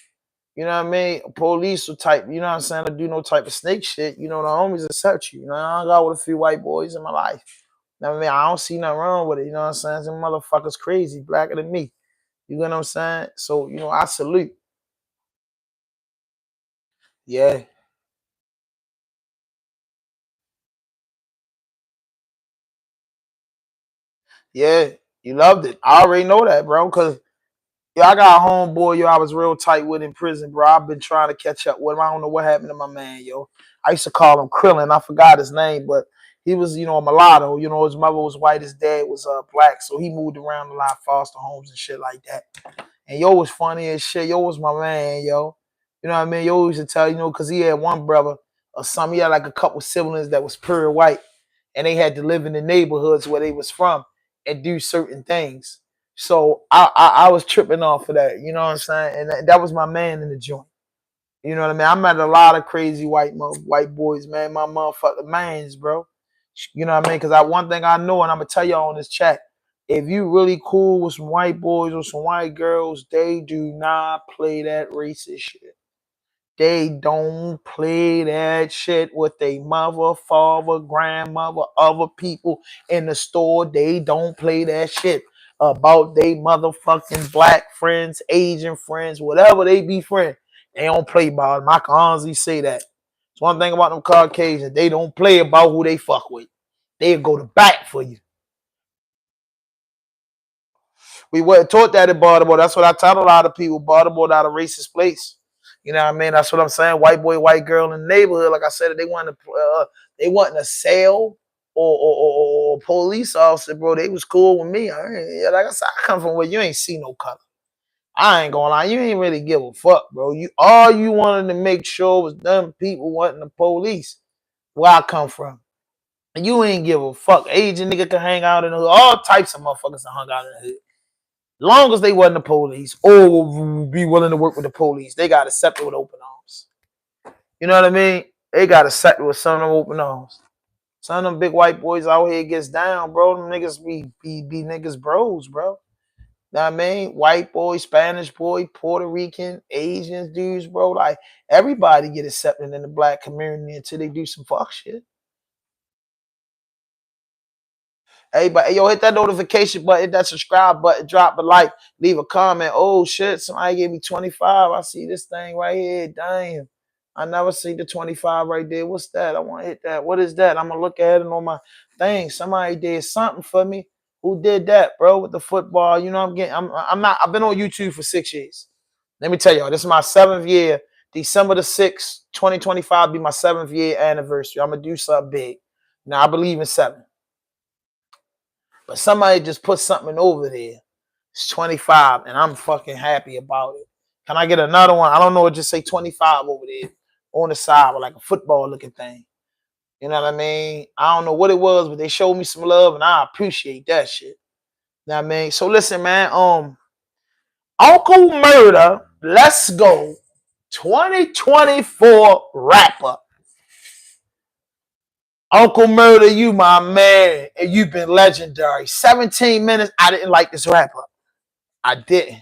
You know what I mean? Police will type, you know what I'm saying, to do no type of snake shit. You know, the homies accept you. You know, I got with a few white boys in my life. You know what I mean? I don't see nothing wrong with it. You know what I'm saying? Some motherfuckers crazy, blacker than me. You know what I'm saying? So, you know, I salute. Yeah. Yeah. You loved it. I already know that, bro, because I got a homeboy, I was real tight with in prison, bro. I've been trying to catch up with him. I don't know what happened to my man, yo. I used to call him Krillin. I forgot his name, but he was, a mulatto. You know, his mother was white, his dad was black, so he moved around a lot, foster homes and shit like that. And yo was funny as shit. Yo was my man, yo. You know what I mean? Yo used to tell, because he had one brother or something. He had like a couple siblings that was pure white, and they had to live in the neighborhoods where they was from and do certain things. So I was tripping off of that, you know what I'm saying? And that was my man in the joint. You know what I mean? I met a lot of crazy white boys, man. My motherfucking mans, bro. You know what I mean? Because one thing I know, and I'm gonna tell y'all on this chat, if you really cool with some white boys or some white girls, they do not play that racist shit. They don't play that shit with their mother, father, grandmother, other people in the store. They don't play that shit about they motherfucking black friends, Asian friends, whatever they be friends. They don't play about them. I can honestly say that. It's one thing about them Caucasians. They don't play about who they fuck with. They'll go to bat for you. We weren't taught that in Baltimore. That's what I tell a lot of people. Baltimore not a racist place. You know what I mean? That's what I'm saying. White boy, white girl in the neighborhood. Like I said, they wanted to sale or police officer, bro. They was cool with me. Like I said, I come from where you ain't see no color. I ain't gonna lie, you ain't really give a fuck, bro. All you wanted to make sure was them people wanting the police. Where I come from. And you ain't give a fuck. Asian nigga can hang out in the hood. All types of motherfuckers that hung out in the hood. Long as they wasn't the police or be willing to work with the police, they got accepted with open arms. You know what I mean? They got accepted with some of them open arms. Some of them big white boys out here gets down, bro. Them niggas be niggas bros, bro. Know what I mean? White boy, Spanish boy, Puerto Rican, Asians dudes, bro. Like, everybody get accepted in the black community until they do some fuck shit. Everybody, yo, hit that notification button, hit that subscribe button, drop a like, leave a comment. Oh shit, somebody gave me 25. I see this thing right here. Damn. I never see the 25 right there. What's that? I want to hit that. What is that? I'm gonna look at it on my thing. Somebody did something for me. Who did that, bro? With the football. You know, I've been on YouTube for 6 years. Let me tell y'all, this is my 7th year. December the 6th, 2025 be my 7th year anniversary. I'm gonna do something big. Now I believe in 7. But somebody just put something over there. It's 25, and I'm fucking happy about it. Can I get another one? I don't know. Just say 25 over there on the side with like a football looking thing. You know what I mean? I don't know what it was, but they showed me some love, and I appreciate that shit. You know what I mean? So listen, man. Uncle Murda, let's go. 2024 wrap-up. Uncle Murda, you my man, and you've been legendary. 17 minutes. I didn't like this wrap-up. I didn't.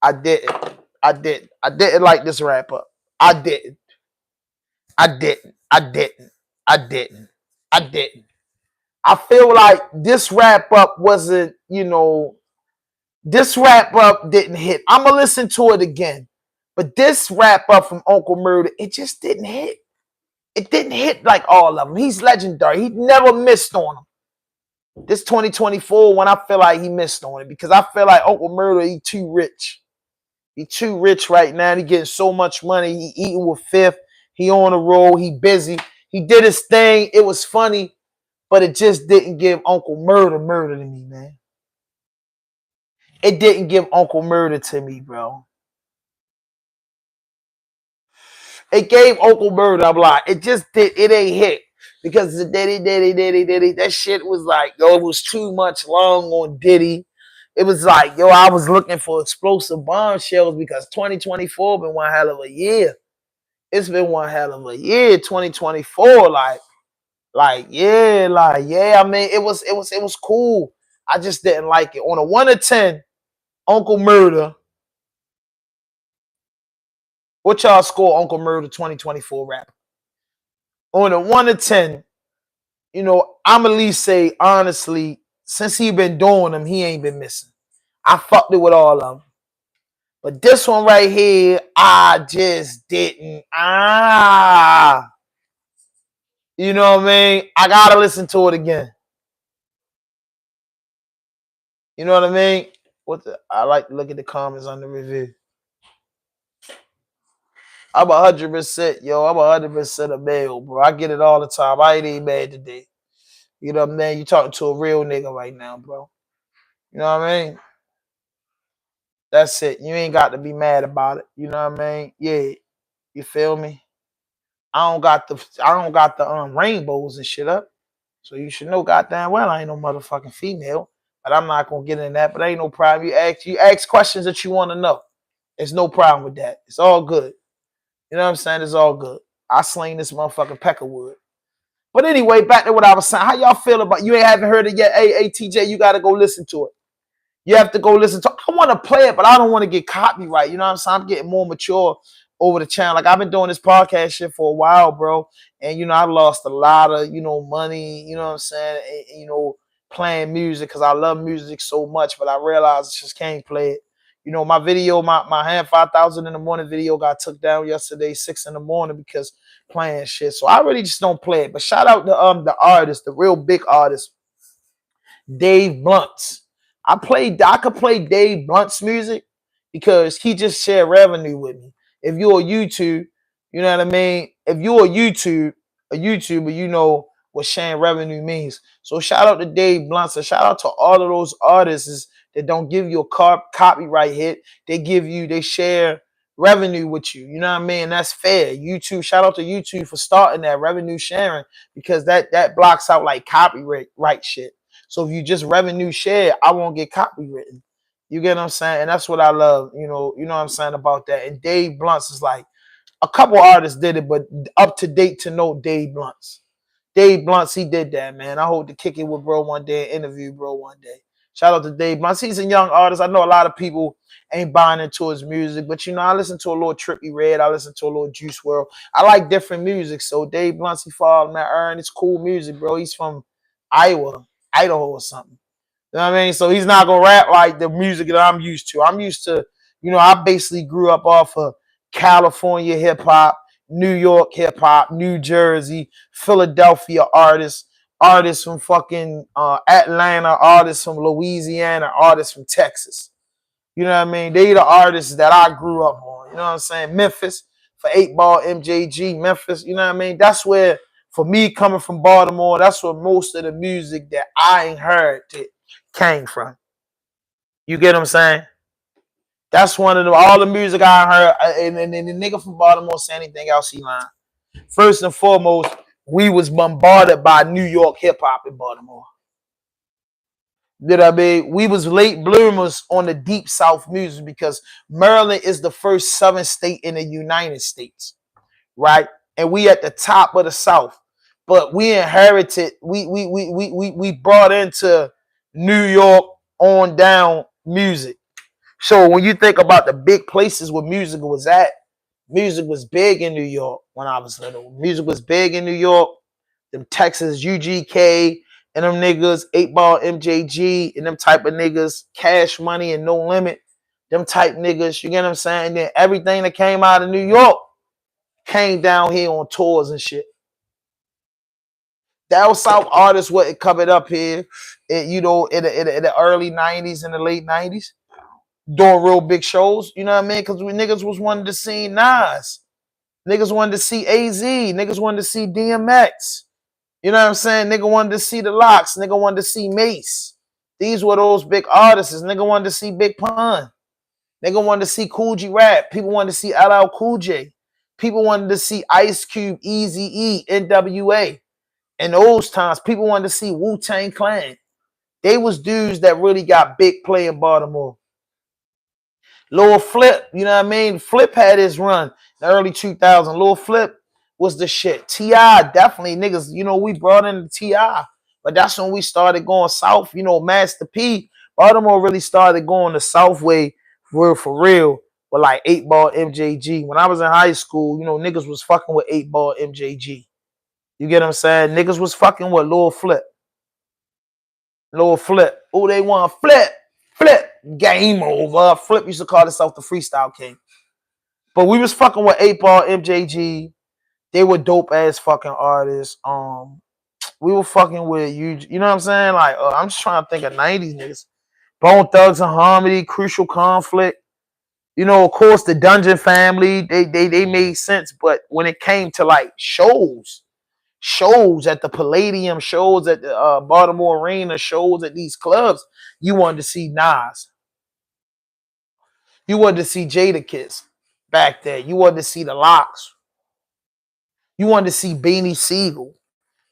I didn't like this wrap up. I didn't. I didn't. I feel like this wrap up wasn't, this wrap up didn't hit. I'm going to listen to it again. But this wrap up from Uncle Murda, it just didn't hit. It didn't hit like all of them. He's legendary. He never missed on them. This 2024 one, I feel like he missed on it because I feel like Uncle Murda, he too rich. He too rich right now. He getting so much money. He eating with Fifth. He on the road. He busy. He did his thing. It was funny, but it just didn't give Uncle Murda to me, man. It didn't give Uncle Murda to me, bro. It gave Uncle Murda, I'm like, it ain't hit. Because the Diddy, that shit was like, it was too much long on Diddy. It was like, I was looking for explosive bombshells because 2024 been one hell of a year. It's been one hell of a year, 2024. Yeah. I mean, it was cool. I just didn't like it. On a 1 to 10, Uncle Murda. What y'all score Uncle Murda 2024 rap? On a 1 to 10, I'm at least say, honestly, since he been doing them, he ain't been missing. I fucked it with all of them. But this one right here, I just didn't. You know what I mean? I gotta listen to it again. You know what I mean? I like to look at the comments on the review. I'm 100%, I'm 100% a male, bro. I get it all the time. I ain't even mad today. You know what I mean? You talking to a real nigga right now, bro. You know what I mean? That's it. You ain't got to be mad about it. You know what I mean? Yeah. You feel me? I don't got the rainbows and shit up. So you should know goddamn well I ain't no motherfucking female. But I'm not gonna get in that. But ain't no problem. You ask questions that you want to know. There's no problem with that. It's all good. You know what I'm saying? It's all good. I sling this motherfucking peckerwood. But anyway, back to what I was saying. How y'all feel about you ain't haven't heard it yet? Hey, TJ, you gotta go listen to it. You have to go listen to it. I want to play it, but I don't want to get copyright. You know what I'm saying? I'm getting more mature over the channel. Like I've been doing this podcast shit for a while, bro. And I lost a lot of, money, you know what I'm saying? And, playing music because I love music so much, but I realized I just can't play it. My video, my hand 5,000 in the morning video got took down yesterday, 6 in the morning because playing shit. So I really just don't play it. But shout out to the artist, the real big artist, Dave Blunt's. I could play Dave Blunt's music because he just shared revenue with me. If you're a YouTube, you know what I mean? If you're a YouTuber, you know what sharing revenue means. So shout out to Dave Blunt. So shout out to all of those artists that don't give you a copyright hit. They share revenue with you. You know what I mean? That's fair. YouTube, shout out to YouTube for starting that revenue sharing because that blocks out like copyright shit. So if you just revenue share, I won't get copywritten. You get what I'm saying? And that's what I love, you know what I'm saying about that. And Dave Blunt's is like, a couple artists did it, but up to date to know Dave Blunt's. Dave Blunt's, he did that, man. I hope to kick it with bro one day, interview bro one day. Shout out to Dave Blunt's. He's a young artist. I know a lot of people ain't buying into his music, but I listen to a little Trippie Redd. I listen to a little Juice WRLD. I like different music. So Dave Blunt's, he fall in that earn. It's cool music, bro. He's from Idaho or something. You know what I mean? So he's not gonna rap like the music that I'm used to. I'm used to, I basically grew up off of California hip hop, New York hip hop, New Jersey, Philadelphia artists from fucking Atlanta, artists from Louisiana, artists from Texas. You know what I mean? They the artists that I grew up on. You know what I'm saying? Memphis for 8-Ball, MJG, Memphis. You know what I mean? That's where, for me coming from Baltimore, that's where most of the music that I ain't heard came from. You get what I'm saying? That's one of all the music I heard. And the nigga from Baltimore say anything else, he lying. First and foremost, we was bombarded by New York hip hop in Baltimore. Did I mean? We was late bloomers on the deep South music because Maryland is the first southern state in the United States, right? And we at the top of the South, but we inherited. We brought into New York on down music. So when you think about the big places where music was at, music was big in New York when I was little. Music was big in New York. them Texas UGK and them niggas, 8-Ball MJG and them type of niggas, Cash Money and No Limit, them type niggas, you get what I'm saying? Then everything that came out of New York came down here on tours and shit. Down South artists wasn't coming up here, you know, in the early 90s and the late 90s, doing real big shows, you know what I mean? Because we niggas was wanting to see Nas. Niggas wanted to see AZ. Niggas wanted to see DMX. You know what I'm saying? Nigga wanted to see the Locks. Nigga wanted to see Mace. These were those big artists. Nigga wanted to see Big Pun. Nigga wanted to see Cool G Rap. People wanted to see LL Cool J. People wanted to see Ice Cube, Eazy-E, NWA. In those times, people wanted to see Wu-Tang Clan. They was dudes that really got big play in Baltimore. Lil Flip, you know what I mean? Flip had his run in the early 2000s. Lil Flip was the shit. T.I. definitely, niggas, you know, we brought in the T.I. But that's when we started going south. You know, Master P, Baltimore really started going the south way for real with like 8-Ball MJG. When I was in high school, you know, niggas was fucking with 8-Ball MJG. You get what I'm saying? Niggas was fucking with Lil Flip. Lil Flip. Oh, they want Flip. Flip. Game over. Flip used to call himself the Freestyle King. But we was fucking with 8-Ball MJG. They were dope ass fucking artists. We were fucking with you know what I'm saying? Like, I'm just trying to think of 90s niggas. Bone Thugs and Harmony, Crucial Conflict. You know, of course, the Dungeon Family, they made sense. But when it came to like shows at the Palladium, shows at the Baltimore Arena, shows at these clubs, you wanted to see Nas. You wanted to see Jadakiss back there. You wanted to see the Locks. You wanted to see Beanie Siegel,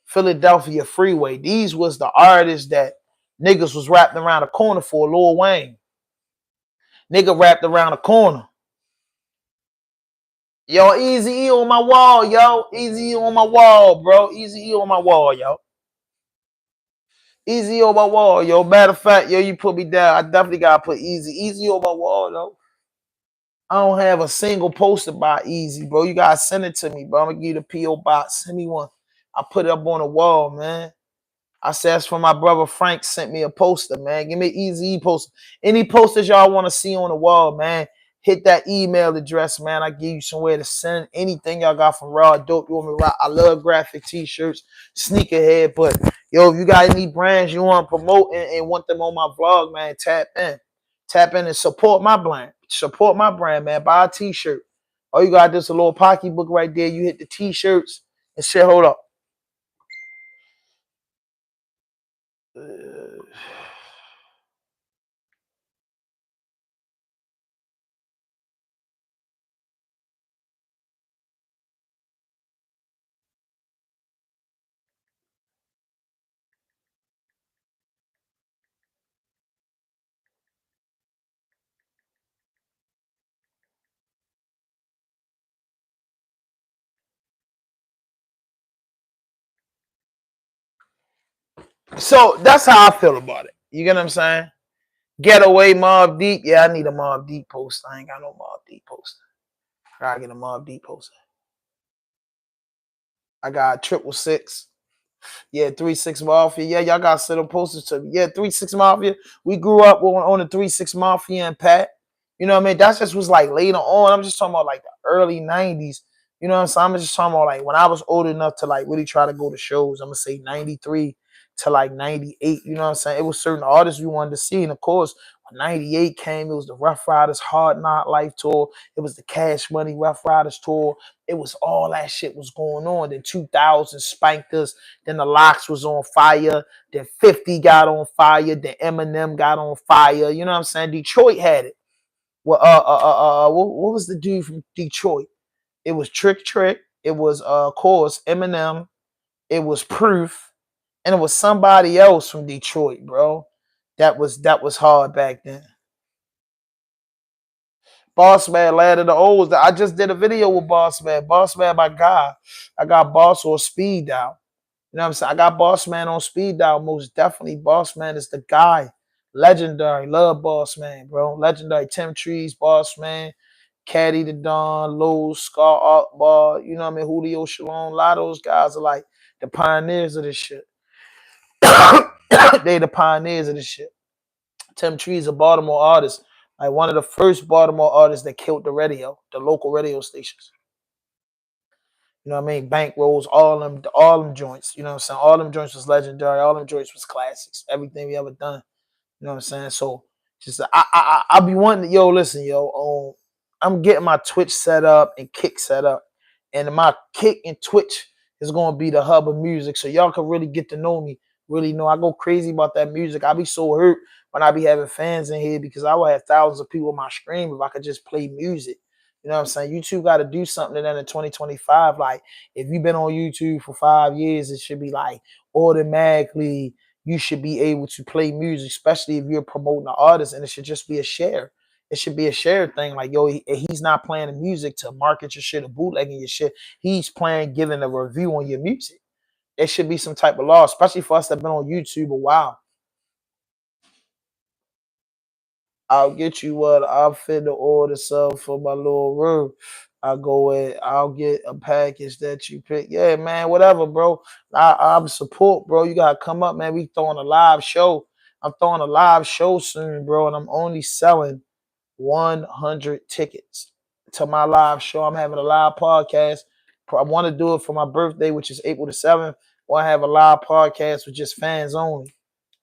Philadelphia Freeway. These was the artists that niggas was wrapped around the corner for. Lil Wayne. Nigga wrapped around the corner. Yo, Eazy-E on my wall, yo. Eazy-E on my wall, bro. Eazy-E on my wall, yo. Easy on my wall, yo. Matter of fact, yo, you put me down. I definitely gotta put Easy on my wall, though. I don't have a single poster by Easy, bro. You gotta send it to me, bro. I'm gonna give you the P.O. box. Send me one. I put it up on the wall, man. I said that's for my brother Frank sent me a poster, man. Give me an Easy poster. Any posters y'all want to see on the wall, man, hit that email address, man. I give you somewhere to send anything y'all got from Raw Dope. You want me to rock? I love graphic t-shirts, sneakerhead. But yo, if you got any brands you want to promote and want them on my vlog, man, tap in. Tap in and support my brand. Support my brand, man. Buy a t-shirt. All you got is a little pocketbook right there. You hit the t-shirts and shit. Hold up. So that's how I feel about it. You get what I'm saying? Getaway Mob Deep. Yeah, I need a Mob Deep poster. I ain't got no Mob Deep poster. I gotta get a Mob Deep poster. I got 666. Yeah, 3-6 Mafia. Yeah, y'all got to send them posters to me. Yeah, 3-6 Mafia. We grew up on the 3-6 Mafia and Pat. You know what I mean? That just was like later on. I'm just talking about like the early 90s. You know what I'm saying? I'm just talking about like when I was old enough to like really try to go to shows. I'm going to say 93 to like 98. You know what I'm saying? It was certain artists we wanted to see. And of course, when 98 came, it was the Rough Riders Hard Knock Life Tour. It was the Cash Money Rough Riders Tour. It was all that shit was going on. Then 2000 spanked us. Then the Locks was on fire. Then 50 got on fire. Then Eminem got on fire. You know what I'm saying? Detroit had it. Well, what was the dude from Detroit? It was Trick. It was of course Eminem. It was Proof, and it was somebody else from Detroit, bro. That was hard back then. Boss Man, Lad of the Olds. I just did a video with Boss Man. Boss Man, my guy. I got Boss on speed dial. You know what I'm saying? I got Boss Man on speed dial. Most definitely, Boss Man is the guy. Legendary. Love Boss Man, bro. Legendary. Tim Trees, Boss Man. Caddy the Don, Lowe's, Scar Akbar, you know what I mean? Julio Shalom. A lot of those guys are like the pioneers of this shit. They the pioneers of this shit. Tim Tree's a Baltimore artist, like one of the first Baltimore artists that killed the radio, the local radio stations. You know what I mean? Bankrolls, all them joints. You know what I'm saying? All them joints was legendary. All them joints was classics. Everything we ever done. You know what I'm saying? So just I be wanting to, yo, listen, yo, I'm getting my Twitch set up and Kick set up. And my Kick and Twitch is gonna be the hub of music. So y'all can really get to know me. Really know I go crazy about that music. I be so hurt when I be having fans in here because I would have thousands of people on my stream if I could just play music. You know what I'm saying? YouTube got to do something then in 2025. Like, if you've been on YouTube for 5 years, it should be like automatically you should be able to play music, especially if you're promoting an artist, and it should just be a share. It should be a share thing. Like, yo, he's not playing the music to market your shit or bootlegging your shit. He's playing, giving a review on your music. It should be some type of law, especially for us that have been on YouTube a while. I'll get you what I'll fit the order sub for my little room. I'll get a package that you pick. Yeah, man, whatever, bro. I'm support, bro. You gotta come up, man. We throwing a live show. I'm throwing a live show soon, bro, and I'm only selling 100 tickets to my live show. I'm having a live podcast. I want to do it for my birthday, which is April the 7th. I want to have a live podcast with just fans only.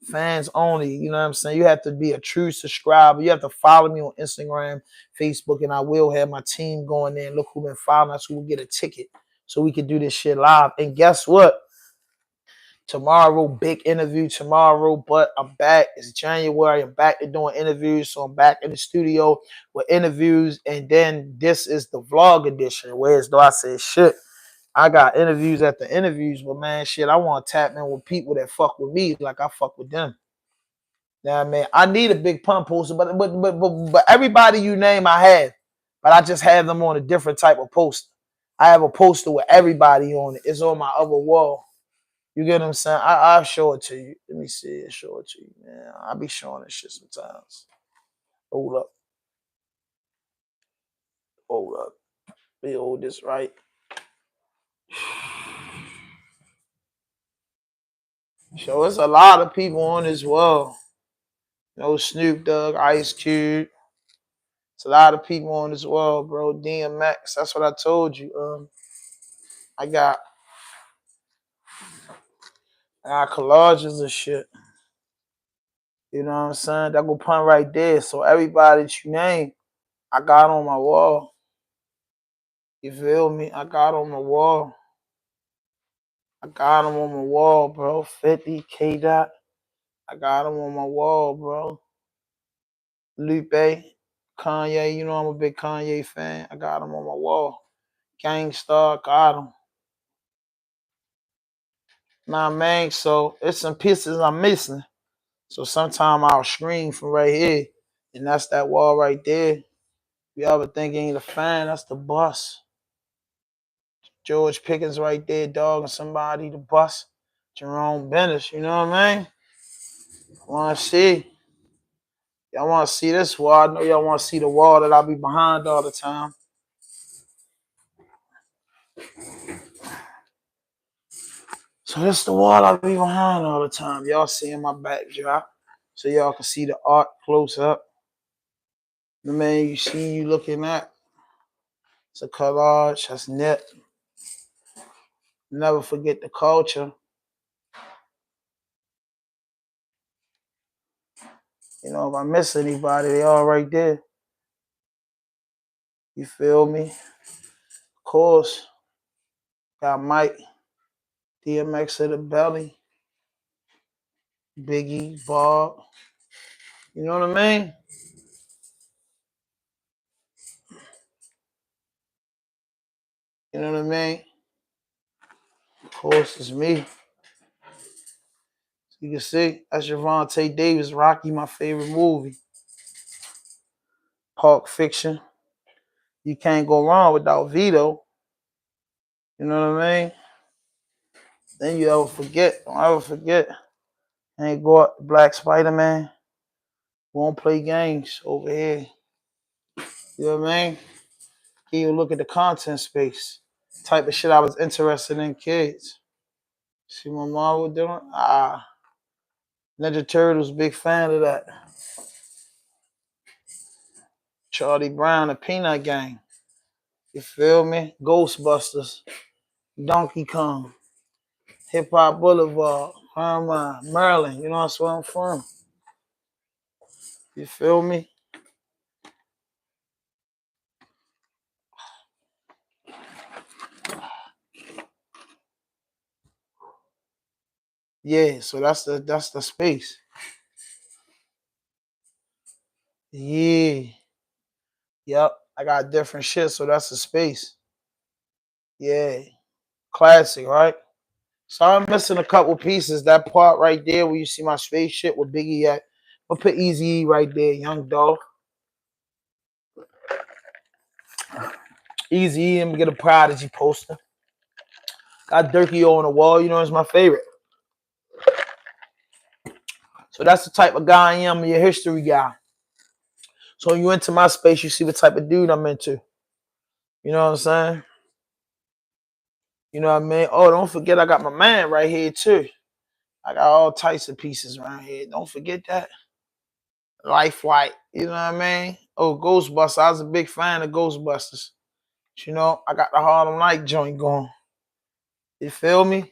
Fans only, you know what I'm saying? You have to be a true subscriber. You have to follow me on Instagram, Facebook, and I will have my team going there and look who been following us, who will get a ticket so we can do this shit live. And guess what? Tomorrow, big interview tomorrow, but I'm back. It's January. I'm back to doing interviews, so I'm back in the studio with interviews. And then this is the vlog edition, whereas though I said shit, I got interviews after interviews, but man, shit, I want to tap in with people that fuck with me like I fuck with them. Now, man, I need a big pump poster, but everybody you name I have, but I just have them on a different type of poster. I have a poster with everybody on it. It's on my other wall. You get what I'm saying? I'll show it to you. Let me see it. Show it to you, man. I'll be showing this shit sometimes. Hold up. Hold up. Let me hold this right. So it's a lot of people on this wall. You know, Snoop Dogg, Ice Cube. It's a lot of people on this wall, bro. DMX. That's what I told you. I got collages of shit. You know what I'm saying? That go pun right there. So everybody that you name, I got on my wall. You feel me? I got on my wall. I got them on my wall, bro. 50, K-Dot. I got them on my wall, bro. Lupe, Kanye. You know I'm a big Kanye fan. I got them on my wall. Gangstar, got them. Nah, man. So it's some pieces I'm missing. So sometime I'll scream from right here. And that's that wall right there. If you ever think ain't a fan, that's the bus. George Pickens right there, dog, and somebody, the bus. Jerome Bennis, you know what I mean? Want to see? Y'all want to see this wall? I know y'all want to see the wall that I be behind all the time. So this the wall I be behind all the time. Y'all seeing my backdrop, so y'all can see the art close up. The man you see you looking at, it's a collage. That's net. Never forget the culture. You know, if I miss anybody, they all right there. You feel me? Of course, got Mike, DMX of the Belly, Biggie, Bob. You know what I mean? You know what I mean? Of course, it's me. You can see that's Javante Davis, Rocky, my favorite movie. Pulp Fiction. You can't go wrong without Vito. You know what I mean? Then you ever forget, don't ever forget. Ain't go up Black Spider-Man. Won't play games over here. You know what I mean? Can you look at the content space? Type of shit I was interested in kids. See what Marvel doing? Ninja Turtles, big fan of that. Charlie Brown, the Peanut Gang. You feel me? Ghostbusters, Donkey Kong, Hip Hop Boulevard, Maryland. You know that's where I'm from. You feel me? Yeah, so that's the space. Yeah. Yep. I got different shit, so that's the space. Yeah. Classic, right? So I'm missing a couple pieces. That part right there where you see my spaceship with Biggie at. I'll put Easy right there, Young Dog. Easy and get a Prodigy poster. Got Durky on the wall, you know, it's my favorite. So that's the type of guy I am, I'm your history guy. So when you enter my space, you see the type of dude I'm into. You know what I'm saying? You know what I mean? Oh, don't forget I got my man right here too. I got all types of pieces around here. Don't forget that. Life Flight, you know what I mean? Oh, Ghostbusters. I was a big fan of Ghostbusters. You know, I got the Harlem Night joint going. You feel me?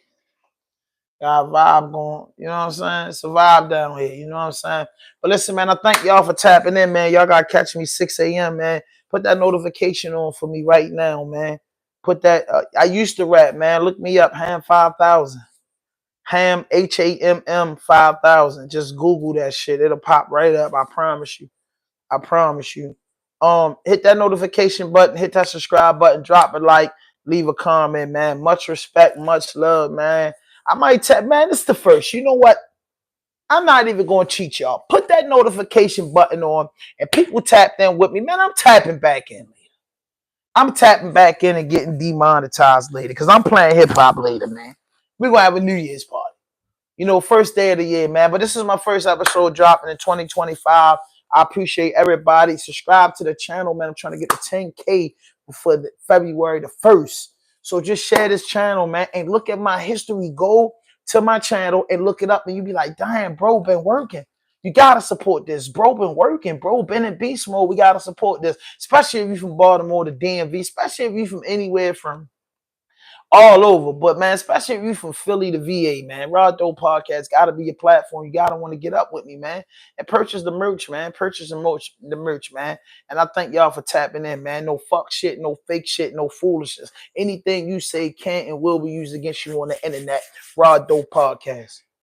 Got a vibe going. You know what I'm saying? It's a vibe down here. You know what I'm saying? But listen, man, I thank y'all for tapping in, man. Y'all got to catch me 6 a.m., man. Put that notification on for me right now, man. Put that. I used to rap, man. Look me up, Ham 5000. Ham, HAMM 5000. Just Google that shit. It'll pop right up. I promise you. I promise you. Hit that notification button, hit that subscribe button, drop a like, leave a comment, man. Much respect, much love, man. I might tap, man, this is the first. You know what? I'm not even going to cheat y'all. Put that notification button on and people tap in with me. Man, I'm tapping back in later. I'm tapping back in and getting demonetized later because I'm playing hip hop later, man. We're going to have a New Year's party. You know, first day of the year, man. But this is my first episode dropping in 2025. I appreciate everybody. Subscribe to the channel, man. I'm trying to get to 10K before February the 1st. So just share this channel, man, and look at my history. Go to my channel and look it up, and you be like, damn, bro, been working. You got to support this. Bro, been working. Bro, been in beast mode. We got to support this, especially if you from Baltimore to DMV, especially if you from anywhere from all over. But man, especially if you from Philly to VA, man, RAWDOPE Podcast gotta be your platform. You gotta want to get up with me, man, and purchase the merch, man. Purchase the merch, man. And I thank y'all for tapping in, man. No fuck shit, no fake shit, no foolishness. Anything you say can and will be used against you on the internet. RAWDOPE Podcast.